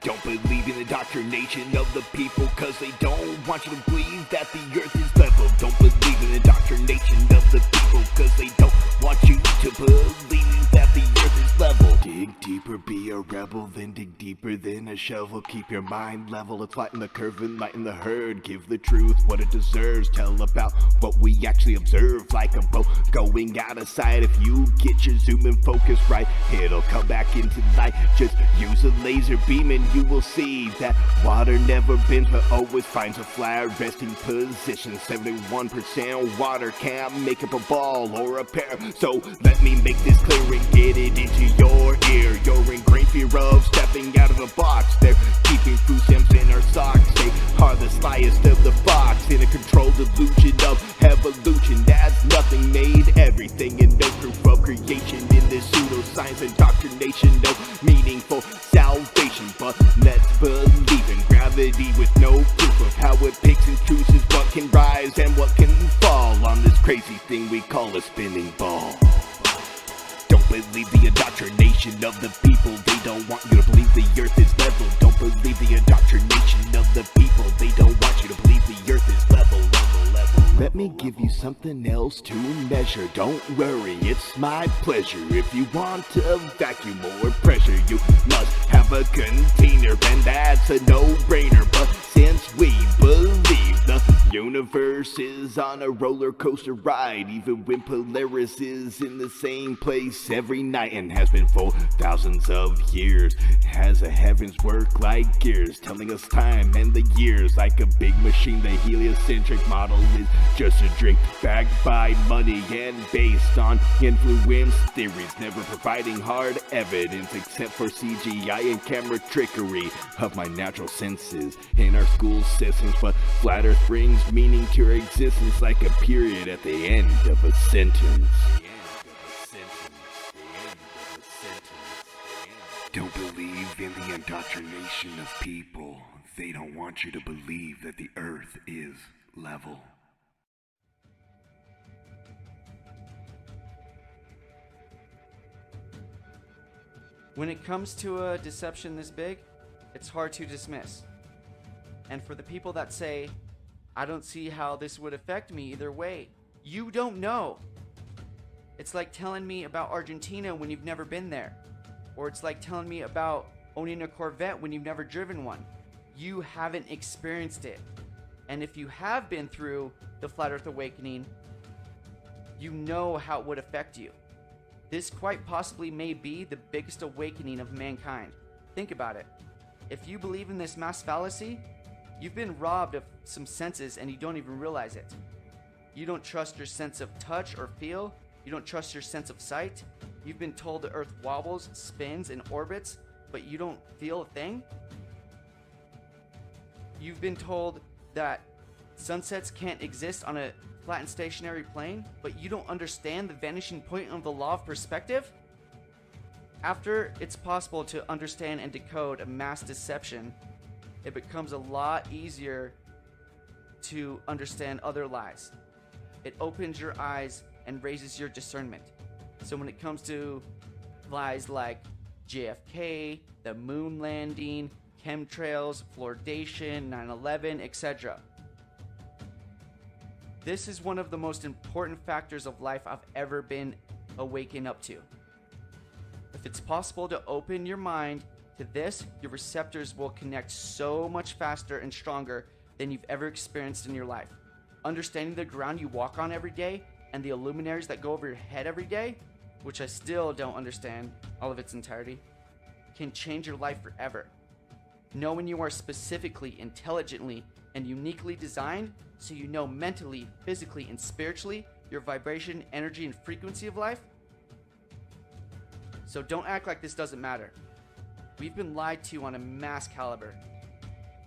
Don't believe in the indoctrination of the people, cause they don't want you to believe that the Earth is level. Don't believe in the indoctrination of the people, cause they don't want you to believe that the Earth is level. Dig deeper, be a rebel, then dig deeper than a shovel. Keep your mind level, it's lighten the curve and lighten the herd. Give the truth what it deserves, tell about what we actually observe. Like a boat going out of sight, if you get your zoom and focus right, it'll come back into light. Just use a laser beam and you will see that water never bends but always finds a flat resting position. 71% water can't make up a ball or a pair. So let me make this clear and get it into your ear. You're in great fear of stepping out of the box. They're keeping food stamps in our socks. They are the slyest of the fox in a controlled delusion of evolution. That's nothing made everything and no proof of creation in this pseudoscience indoctrination. No meaningful salvation, but let's believe in gravity with no proof of how it picks and chooses what can rise and what can fall on this crazy thing we call a spinning ball. Don't believe the indoctrination of the people. They don't want you to believe the Earth is level. Don't believe the indoctrination of the people. They don't want you to believe the Earth is level. Let me give you something else to measure. Don't worry, it's my pleasure. If you want a vacuum or pressure, you must have a container, and that's a no-brainer. But since we believe the universe is on a roller coaster ride, even when Polaris is in the same place every night and has been for thousands of years, has the heavens work like gears, telling us time and the years like a big machine. The heliocentric model is just a drink backed by money and based on influence theories, never providing hard evidence except for CGI and camera trickery of my natural senses in our school systems. But flat Earth brings meaning to your existence like a period at the end of a sentence. Don't believe in the indoctrination of people. They don't want you to believe that the Earth is level. When it comes to a deception this big, it's hard to dismiss. And for the people that say, I don't see how this would affect me either way, you don't know. It's like telling me about Argentina when you've never been there. Or it's like telling me about owning a Corvette when you've never driven one. You haven't experienced it. And if you have been through the Flat Earth Awakening, you know how it would affect you. This quite possibly may be the biggest awakening of mankind. Think about it. If you believe in this mass fallacy, you've been robbed of some senses and you don't even realize it. You don't trust your sense of touch or feel. You don't trust your sense of sight. You've been told the Earth wobbles, spins, and orbits, but you don't feel a thing. You've been told that sunsets can't exist on a flat and stationary plane, but you don't understand the vanishing point of the law of perspective? After it's possible to understand and decode a mass deception, it becomes a lot easier to understand other lies. It opens your eyes and raises your discernment. So when it comes to lies like JFK, the moon landing, chemtrails, fluoridation, 9/11, etc., this is one of the most important factors of life I've ever been awakened up to. If it's possible to open your mind to this, your receptors will connect so much faster and stronger than you've ever experienced in your life. Understanding the ground you walk on every day and the luminaries that go over your head every day, which I still don't understand all of its entirety, can change your life forever. Knowing you are specifically, intelligently, and uniquely designed so you know mentally, physically, and spiritually your vibration, energy, and frequency of life. So don't act like this doesn't matter. We've been lied to on a mass caliber.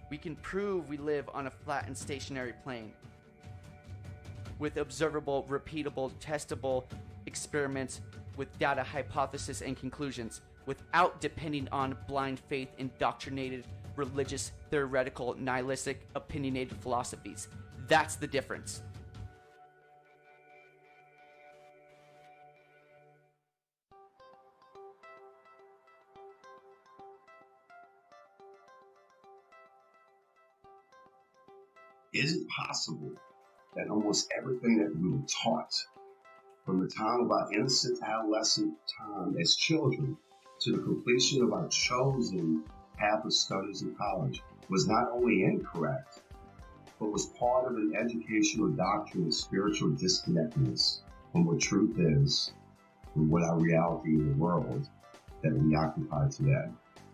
We can prove we live on a flat and stationary plane with observable, repeatable, testable experiments with data, hypothesis, and conclusions without depending on blind faith, indoctrinated, religious, theoretical, nihilistic, opinionated philosophies. That's the difference. Is it possible that almost everything that we were taught from the time of our innocent adolescent time as children to the completion of our chosen path of studies in college was not only incorrect, but was part of an educational doctrine of spiritual disconnectedness from what truth is and what our reality in the world that we occupy today?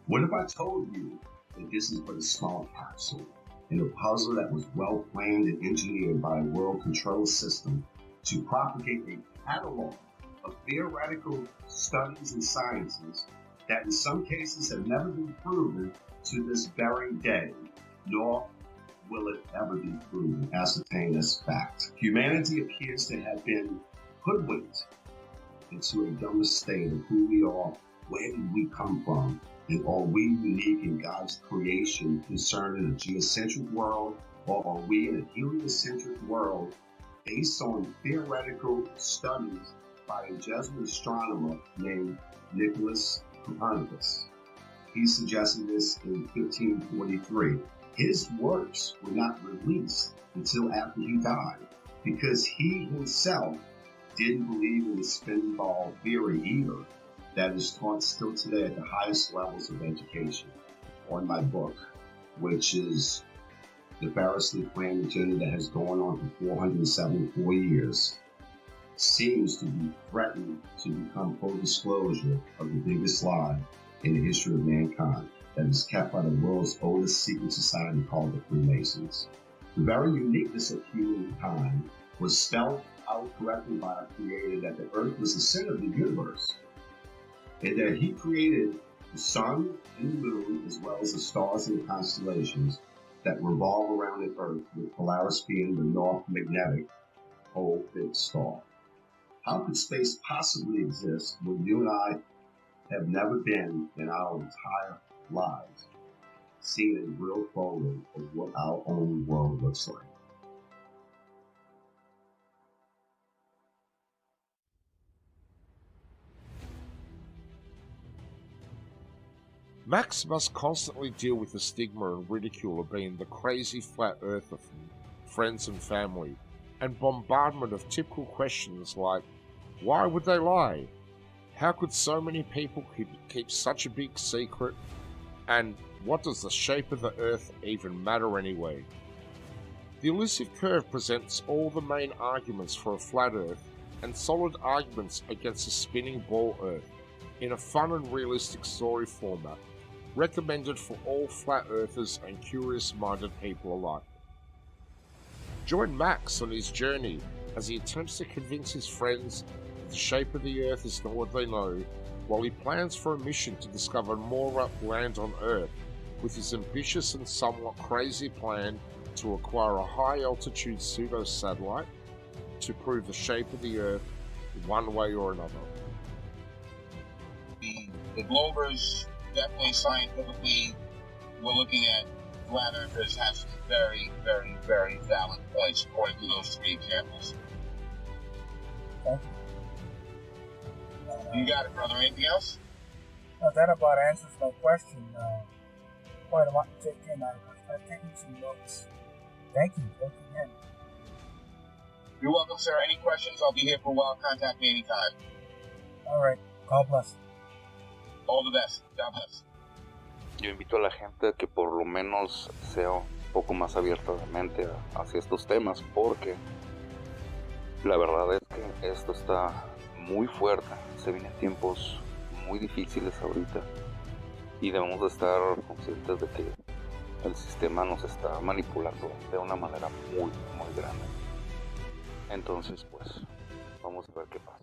What if I told you that this is but a small capsule in a puzzle that was well planned and engineered by a world control system to propagate a catalog of theoretical studies and sciences that in some cases have never been proven to this very day, nor will it ever be proven, ascertained as fact. Humanity appears to have been hoodwinked into a dumb state of who we are, where did we come from, and are we unique in God's creation concerning a geocentric world, or are we in a heliocentric world based on theoretical studies by a Jesuit astronomer named Nicholas Copernicus? He suggested this in 1543. His works were not released until after he died because he himself didn't believe in the spin ball theory either that is taught still today at the highest levels of education. On my book, which is the variously planned agenda that has gone on for 474 years, seems to be threatened to become full disclosure of the biggest lie in the history of mankind that is kept by the world's oldest secret society called the Freemasons. The very uniqueness of humankind was spelled out correctly by our Creator that the earth was the center of the universe, and that He created the sun and the moon as well as the stars and the constellations that revolve around the earth, with Polaris being the north magnetic pole fixed star. How could space possibly exist when you and I have never been in our entire lives seen a real photo of what our own world looks like? Max must constantly deal with the stigma and ridicule of being the crazy flat earther from friends and family, and bombardment of typical questions like, why would they lie? How could so many people keep such a big secret? And what does the shape of the earth even matter anyway? The elusive curve presents all the main arguments for a flat earth and solid arguments against a spinning ball earth in a fun and realistic story format, recommended for all flat earthers and curious-minded people alike. Join Max on his journey as he attempts to convince his friends that the shape of the earth is not what they know, while he plans for a mission to discover more land on Earth with his ambitious and somewhat crazy plan to acquire a high-altitude pseudo-satellite to prove the shape of the Earth one way or another. The Globers definitely scientifically we're looking at flat earthers have some very, very, very valid points according to those three examples. Thank you. You got it, brother. Anything else? No, that about answers my question. Quite a lot to take in. I've taken some notes. Thank you. Thank you again. You're welcome, sir. Any questions? I'll be here for a while. Contact me anytime. All right. God bless. All the best. God bless. Yo invito a la gente a que por lo menos sea un poco más abierta de mente hacia estos temas, porque la verdad es que esto está muy fuerte. Se vienen tiempos muy difíciles ahorita y debemos de estar conscientes de que el sistema nos está manipulando de una manera muy, muy grande. Entonces, pues, vamos a ver qué pasa.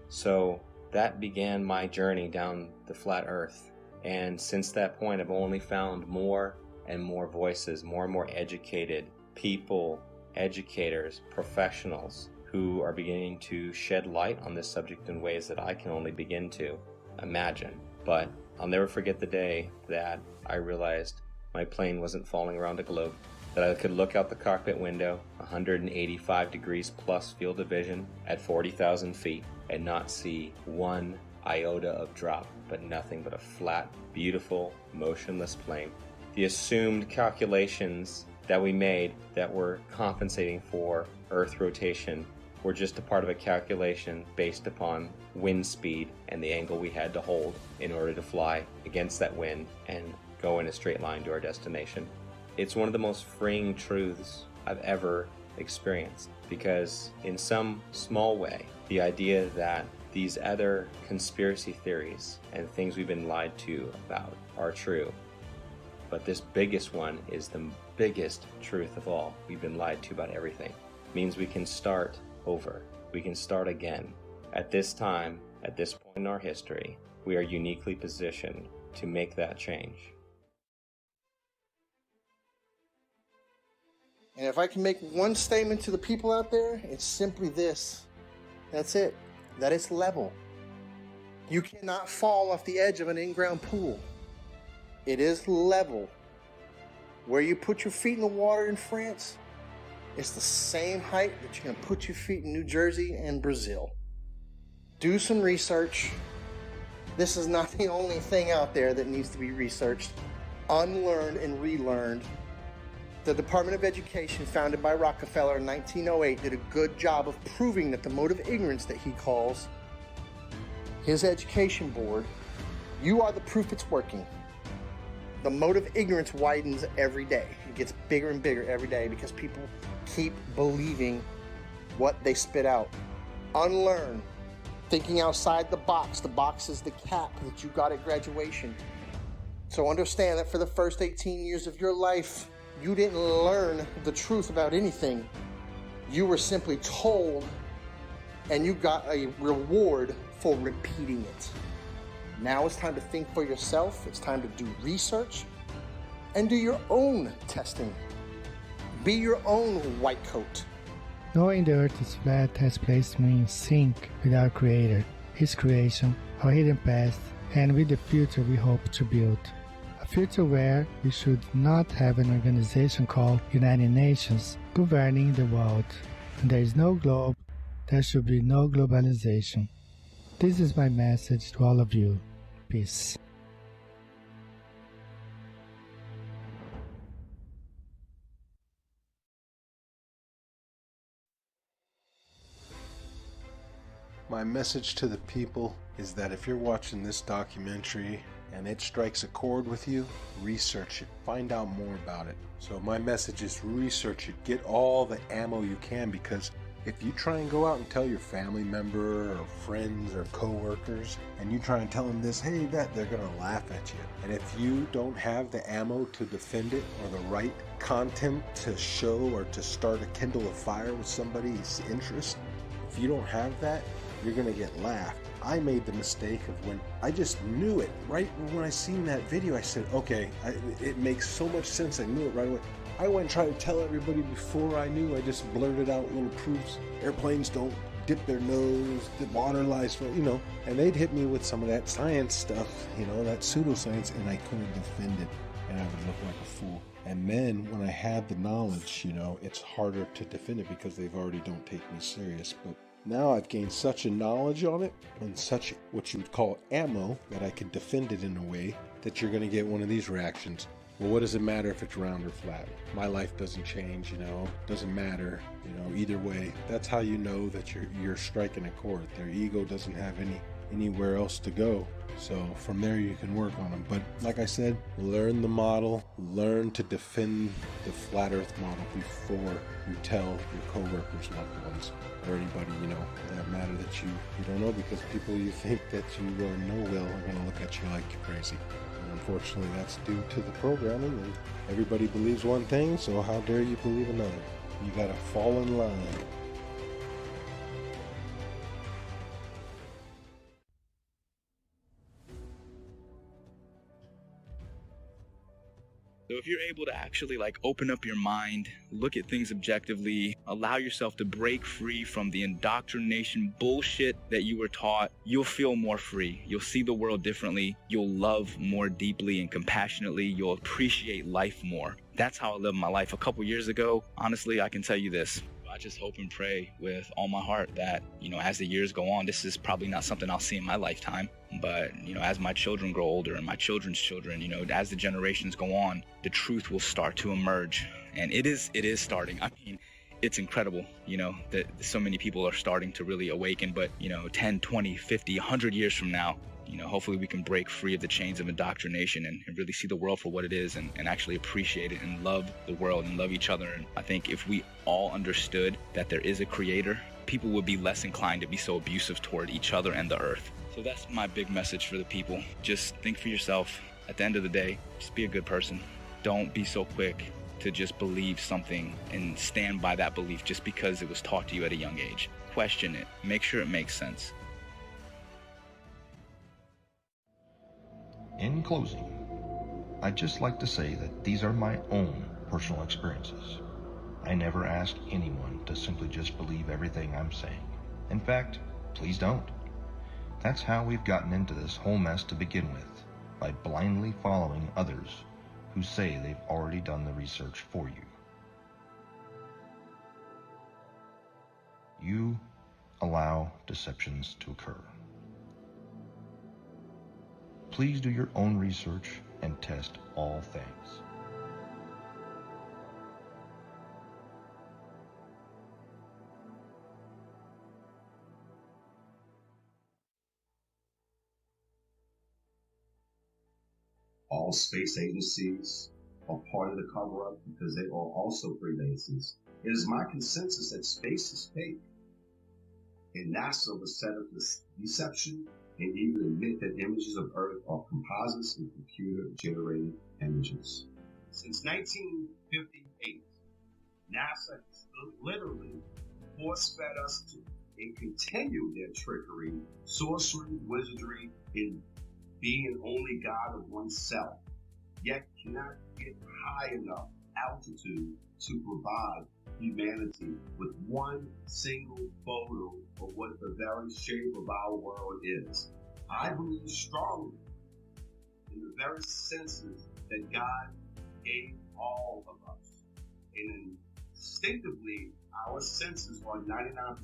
So that began my journey down the flat earth. And since that point, I've only found more and more voices, more and more educated people, educators, professionals who are beginning to shed light on this subject in ways that I can only begin to imagine. But I'll never forget the day that I realized my plane wasn't falling around a globe, that I could look out the cockpit window, 185 degrees plus field of vision at 40,000 feet, and not see one iota of drop, but nothing but a flat, beautiful, motionless plane. The assumed calculations that we made that were compensating for Earth rotation were just a part of a calculation based upon wind speed and the angle we had to hold in order to fly against that wind and go in a straight line to our destination. It's one of the most freeing truths I've ever experienced, because in some small way, the idea that these other conspiracy theories and things we've been lied to about are true. But this biggest one is the biggest truth of all. We've been lied to about everything. It means we can start over. We can start again. At this time, at this point in our history, we are uniquely positioned to make that change. And if I can make one statement to the people out there, it's simply this. That's it. That it's level. You cannot fall off the edge of an in-ground pool. It is level. Where you put your feet in the water in France, it's the same height that you're going to put your feet in New Jersey and Brazil. Do some research. This is not the only thing out there that needs to be researched, unlearned and relearned. The Department of Education, founded by Rockefeller in 1908, did a good job of proving that the mode of ignorance that he calls his education board, you are the proof it's working. The mode of ignorance widens every day. It gets bigger and bigger every day because people keep believing what they spit out. Unlearn. Thinking outside the box. The box is the cap that you got at graduation. So understand that for the first 18 years of your life, you didn't learn the truth about anything. You were simply told, and you got a reward for repeating it. Now it's time to think for yourself. It's time to do research and do your own testing. Be your own white coat. Knowing the earth is flat has placed me in sync with our Creator, His creation, our hidden past, and with the future we hope to build. A future where we should not have an organization called United Nations governing the world. When there is no globe, there should be no globalization. This is my message to all of you. Peace. My message to the people is that if you're watching this documentary and it strikes a chord with you, research it, find out more about it. So my message is research it, get all the ammo you can, because if you try and go out and tell your family member or friends or co-workers and you try and tell them this, hey, that, they're going to laugh at you. And if you don't have the ammo to defend it or the right content to show or to start a kindle a fire with somebody's interest, if you don't have that, you're going to get laughed. I made the mistake of when I just knew it. Right when I seen that video, I said, okay, it makes so much sense. I knew it right away. I went and tried to tell everybody before I knew. I just blurted out little proofs. Airplanes don't dip their nose, the water lies, and they'd hit me with some of that science stuff, that pseudoscience, and I couldn't defend it, and I would look like a fool. And then when I had the knowledge, it's harder to defend it because they've already don't take me serious. But now I've gained such a knowledge on it and such what you would call ammo that I could defend it in a way that you're going to get one of these reactions. well, what does it matter if it's round or flat? My life doesn't change, doesn't matter, either way. That's how you know that you're striking a chord. Their ego doesn't have anywhere else to go. So from there you can work on them. But like I said, learn the model, learn to defend the flat earth model before you tell your coworkers, loved ones, or anybody, for that matter that you don't know, because people you think that you know well are going to look at you like you're crazy. And unfortunately, that's due to the programming, and everybody believes one thing, so how dare you believe another? You got to fall in line. So if you're able to actually open up your mind, look at things objectively, allow yourself to break free from the indoctrination bullshit that you were taught, you'll feel more free. You'll see the world differently. You'll love more deeply and compassionately. You'll appreciate life more. That's how I lived my life a couple years ago. Honestly, I can tell you this. I just hope and pray with all my heart that, as the years go on, this is probably not something I'll see in my lifetime. But, as my children grow older and my children's children, as the generations go on, the truth will start to emerge. And it is starting. I mean, it's incredible, that so many people are starting to really awaken. But, 10, 20, 50, 100 years from now, hopefully we can break free of the chains of indoctrination and really see the world for what it is and actually appreciate it and love the world and love each other. And I think if we all understood that there is a creator, people would be less inclined to be so abusive toward each other and the earth. So that's my big message for the people. Just think for yourself. At the end of the day, just be a good person. Don't be so quick to just believe something and stand by that belief just because it was taught to you at a young age. Question it. Make sure it makes sense. In closing, I'd just like to say that these are my own personal experiences. I never ask anyone to simply just believe everything I'm saying. In fact, please don't. That's how we've gotten into this whole mess to begin with, by blindly following others who say they've already done the research for you. You allow deceptions to occur. Please do your own research and test all things. All space agencies are part of the cover-up because they are also Freemasons. It is my consensus that space is fake. And NASA was set up this deception and even admit that images of Earth are composites and computer-generated images. Since 1958, NASA has literally force-fed us to and continue their trickery, sorcery, wizardry, and being only God of oneself, yet cannot get high enough altitude to provide humanity with one single photo of what the very shape of our world is. I believe strongly in the very senses that God gave all of us. And instinctively, our senses are 99%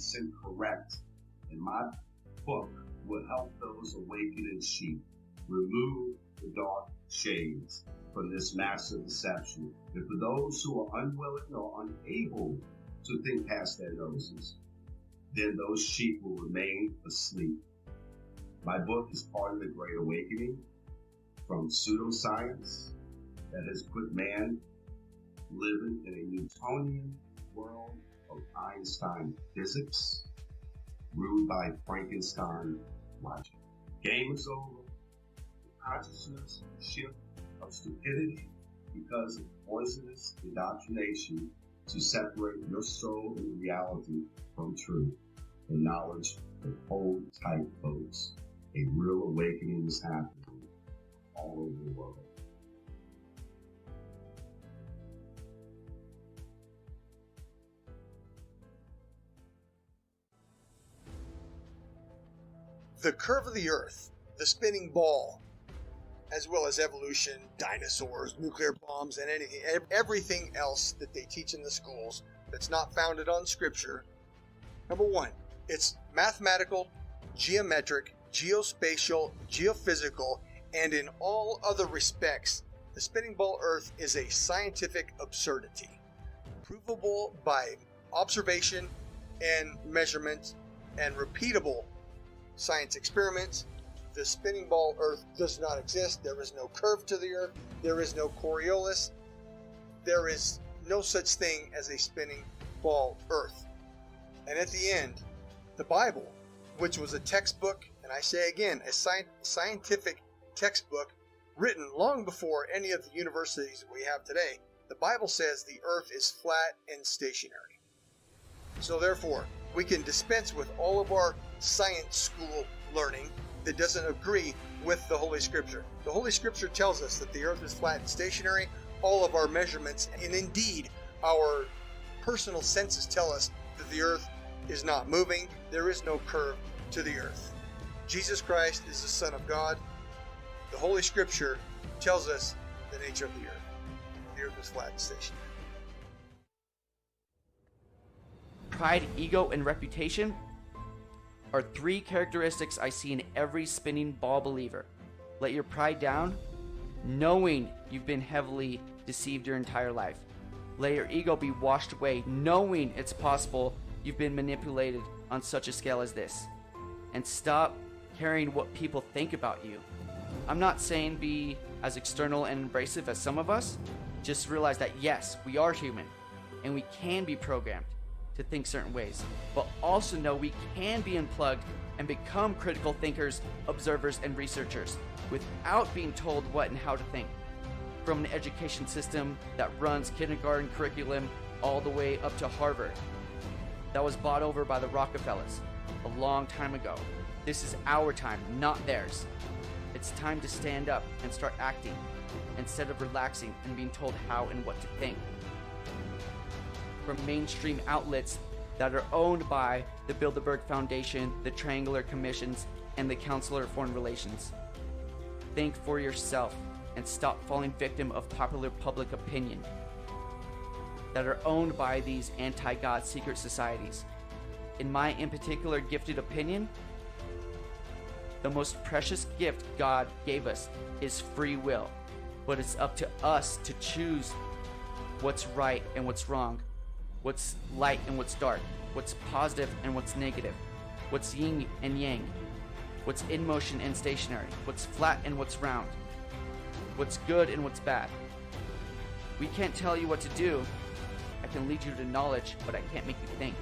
correct. And my book will help those awakening sheep remove the dark shades from this massive deception. And for those who are unwilling or unable to think past their noses, then those sheep will remain asleep. My book is part of the Great Awakening from pseudoscience that has put man living in a Newtonian world of Einstein physics, ruled by Frankenstein logic. Game is over. Consciousness shift of stupidity because of poisonous indoctrination to separate your soul and reality from truth and knowledge. But hold tight, folks. A real awakening is happening all over the world. The curve of the Earth, the spinning ball, as well as evolution, dinosaurs, nuclear bombs, and everything else that they teach in the schools that's not founded on scripture. Number one, it's mathematical, geometric, geospatial, geophysical, and in all other respects, The spinning ball Earth is a scientific absurdity, provable by observation and measurement and repeatable science experiments. The spinning ball Earth does not exist. There is no curve to the Earth. There is no Coriolis. There is no such thing as a spinning ball Earth. And at the end, the Bible, which was a textbook, and I say again, a scientific textbook written long before any of the universities we have today, the Bible says the Earth is flat and stationary. So therefore, we can dispense with all of our science school learning that doesn't agree with the Holy Scripture. The Holy Scripture tells us that the Earth is flat and stationary. All of our measurements, and indeed our personal senses, tell us that the Earth is not moving. There is no curve to the Earth. Jesus Christ is the Son of God. The Holy Scripture tells us the nature of the Earth. The Earth is flat and stationary. Pride, ego, and reputation are 3 characteristics I see in every spinning ball believer. Let your pride down, knowing you've been heavily deceived your entire life. Let your ego be washed away, knowing it's possible you've been manipulated on such a scale as this. And stop caring what people think about you. I'm not saying be as external and abrasive as some of us. Just realize that yes, we are human, and we can be programmed to think certain ways, but also know we can be unplugged and become critical thinkers, observers, and researchers without being told what and how to think. From an education system that runs kindergarten curriculum all the way up to Harvard, that was bought over by the Rockefellers a long time ago. This is our time, not theirs. It's time to stand up and start acting instead of relaxing and being told how and what to think. From mainstream outlets that are owned by the Bilderberg Foundation, the Triangular Commissions, and the Council of Foreign Relations. Think for yourself and stop falling victim of popular public opinion that are owned by these anti-God secret societies. In my in particular gifted opinion, the most precious gift God gave us is free will, but it's up to us to choose what's right and what's wrong, what's light and what's dark, what's positive and what's negative, what's yin and yang, what's in motion and stationary, what's flat and what's round, what's good and what's bad. We can't tell you what to do. I can lead you to knowledge, but I can't make you think.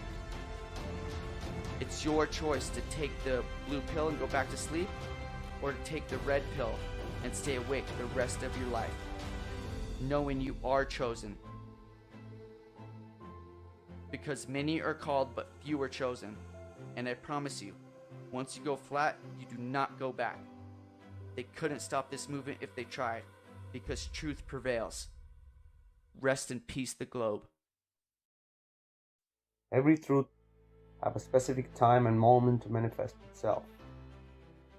It's your choice to take the blue pill and go back to sleep, or to take the red pill and stay awake the rest of your life, knowing you are chosen. Because many are called, but few are chosen. And I promise you, once you go flat, you do not go back. They couldn't stop this movement if they tried, because truth prevails. Rest in peace, the globe. Every truth has a specific time and moment to manifest itself.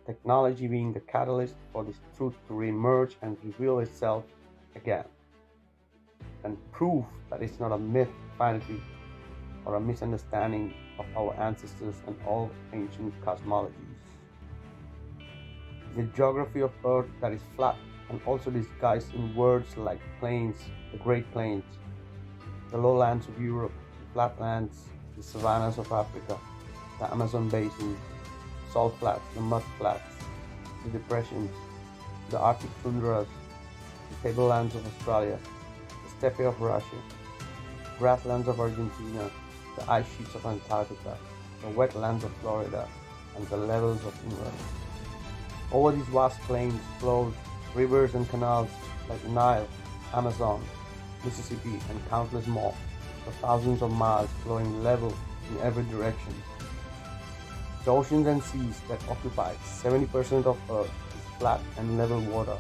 Technology being the catalyst for this truth to re-emerge and reveal itself again. And proof that it's not a myth, vanity, or a misunderstanding of our ancestors and all ancient cosmologies. The geography of Earth that is flat and also disguised in words like plains, the Great Plains, the lowlands of Europe, the flatlands, the savannas of Africa, the Amazon basin, salt flats, the mud flats, the depressions, the Arctic tundras, the tablelands of Australia, the steppe of Russia, grasslands of Argentina, the ice sheets of Antarctica, the wetlands of Florida, and the levels of England. Over these vast plains flows rivers and canals like the Nile, Amazon, Mississippi, and countless more, for thousands of miles flowing level in every direction. The oceans and seas that occupy 70% of Earth is flat and level water,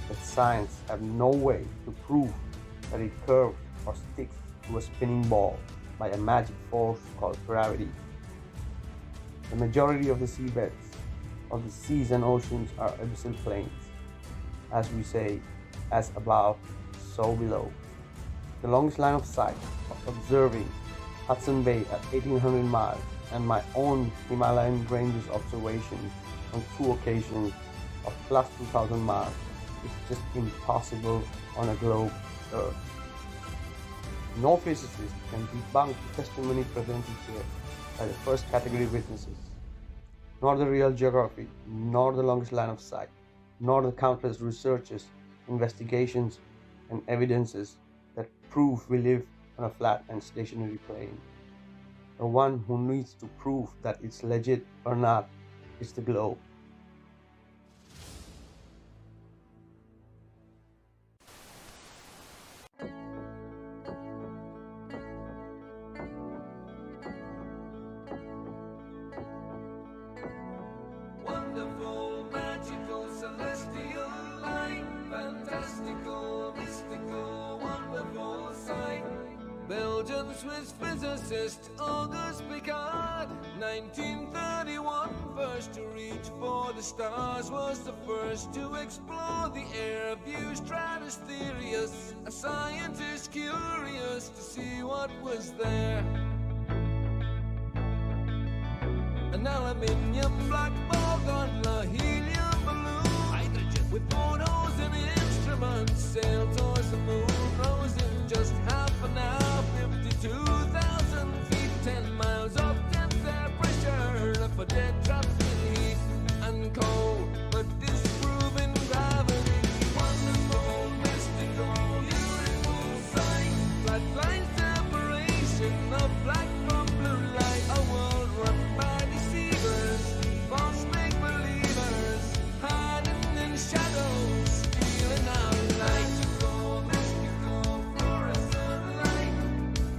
but science have no way to prove that it curves or sticks to a spinning ball by a magic force called gravity. The majority of the seabeds of the seas and oceans are abyssal plains. As we say, as above, so below. The longest line of sight of observing Hudson Bay at 1800 miles and my own Himalayan ranges observations on 2 occasions of plus 2000 miles is just impossible on a globe Earth. No physicist can debunk the testimony presented here by the first category witnesses, nor the real geography, nor the longest line of sight, nor the countless researches, investigations, and evidences that prove we live on a flat and stationary plane. The one who needs to prove that it's legit or not is the globe. Wonderful, magical, celestial light, fantastical, mystical, wonderful sight. Belgian Swiss physicist Auguste Piccard, 1931, first to reach for the stars, was the first to explore the air view stratospherius, a scientist curious to see what was there. An aluminium black ball gondola, helium balloon, hydrogen with photos and instruments, sailed towards the moon, rose in just half an hour, 52,000 feet, 10 miles of depth air pressure, left for dead drops in heat and cold, but disproving gravity. Wonderful, mystical, beautiful sight, flat line separation of black from blue light, a world run by deceivers, false make-believers, hiding in shadows, stealing our light. Mystical, fluorescent light,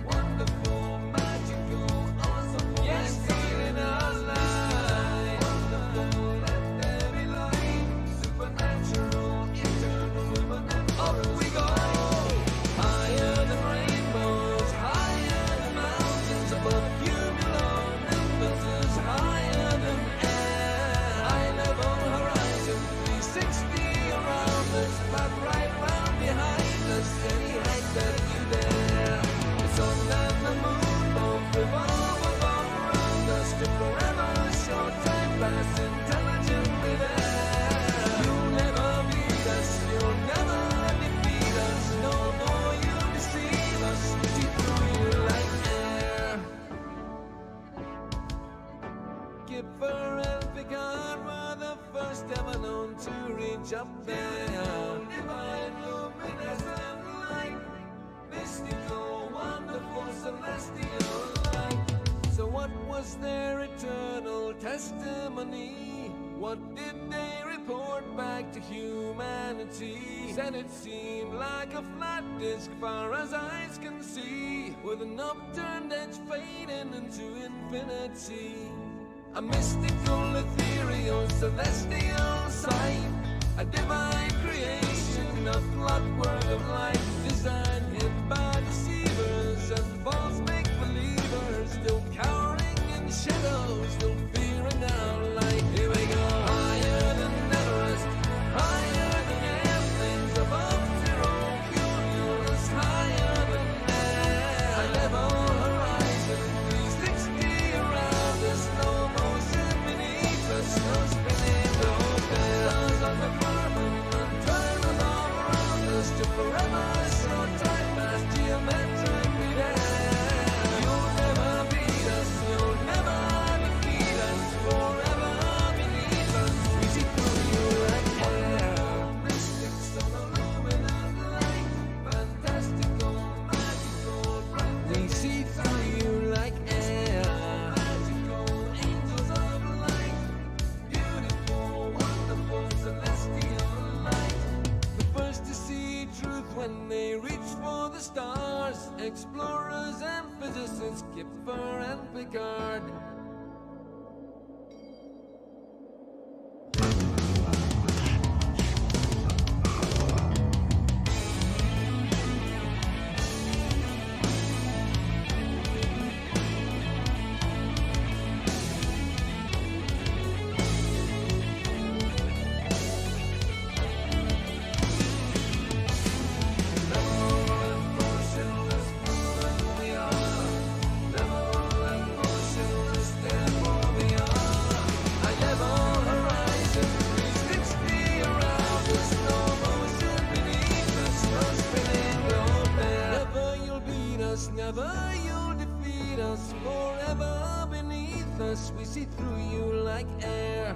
wonderful, magical, awesome, yes, stealing our light. Wonderful, let there be light, supernatural, eternal, up we go, higher than rainbows, higher than mountains, above cumulonimbus, higher than air, high level horizon, 360 around us, but right round behind us, any height that you dare. The sun and the moon both revolve above around us, to forever short time pass intelligently there. You'll never beat us, you'll never defeat us, no more you deceive us, see through you like air. Kipper and Picard were the first ever known to reach up there. Divine luminescent light, mystical, wonderful, celestial light. So what was their eternal testimony? What did they report back to humanity? Said it seemed like a flat disk far as eyes can see, with an upturned edge fading into infinity. A mystical, ethereal, celestial sight, a divine creation, a clockwork of light, designed hid by deceivers and false make-believers, still cowering in shadows, still fearing our light. Here we go, higher than Everest, higher than airplanes, above zero cumulus, higher than air, a level horizon, 360 around us, no motion beneath us, no spinning, no bells on the firmament, time revolve around us, to forever short time pass geometrically there. You'll never beat us, you'll never defeat us, forever beneath us, we see through you like air. Mystic, luminous light, fantastical, magical, bright, we see through you like air. Magical, angels of light, beautiful, wonderful, celestial light. The first to see truth when they reach for the stars, explorers and physicists, Kipper and Picard. Motionless, we are. Level and motionless, forever beneath us. We see through you like air.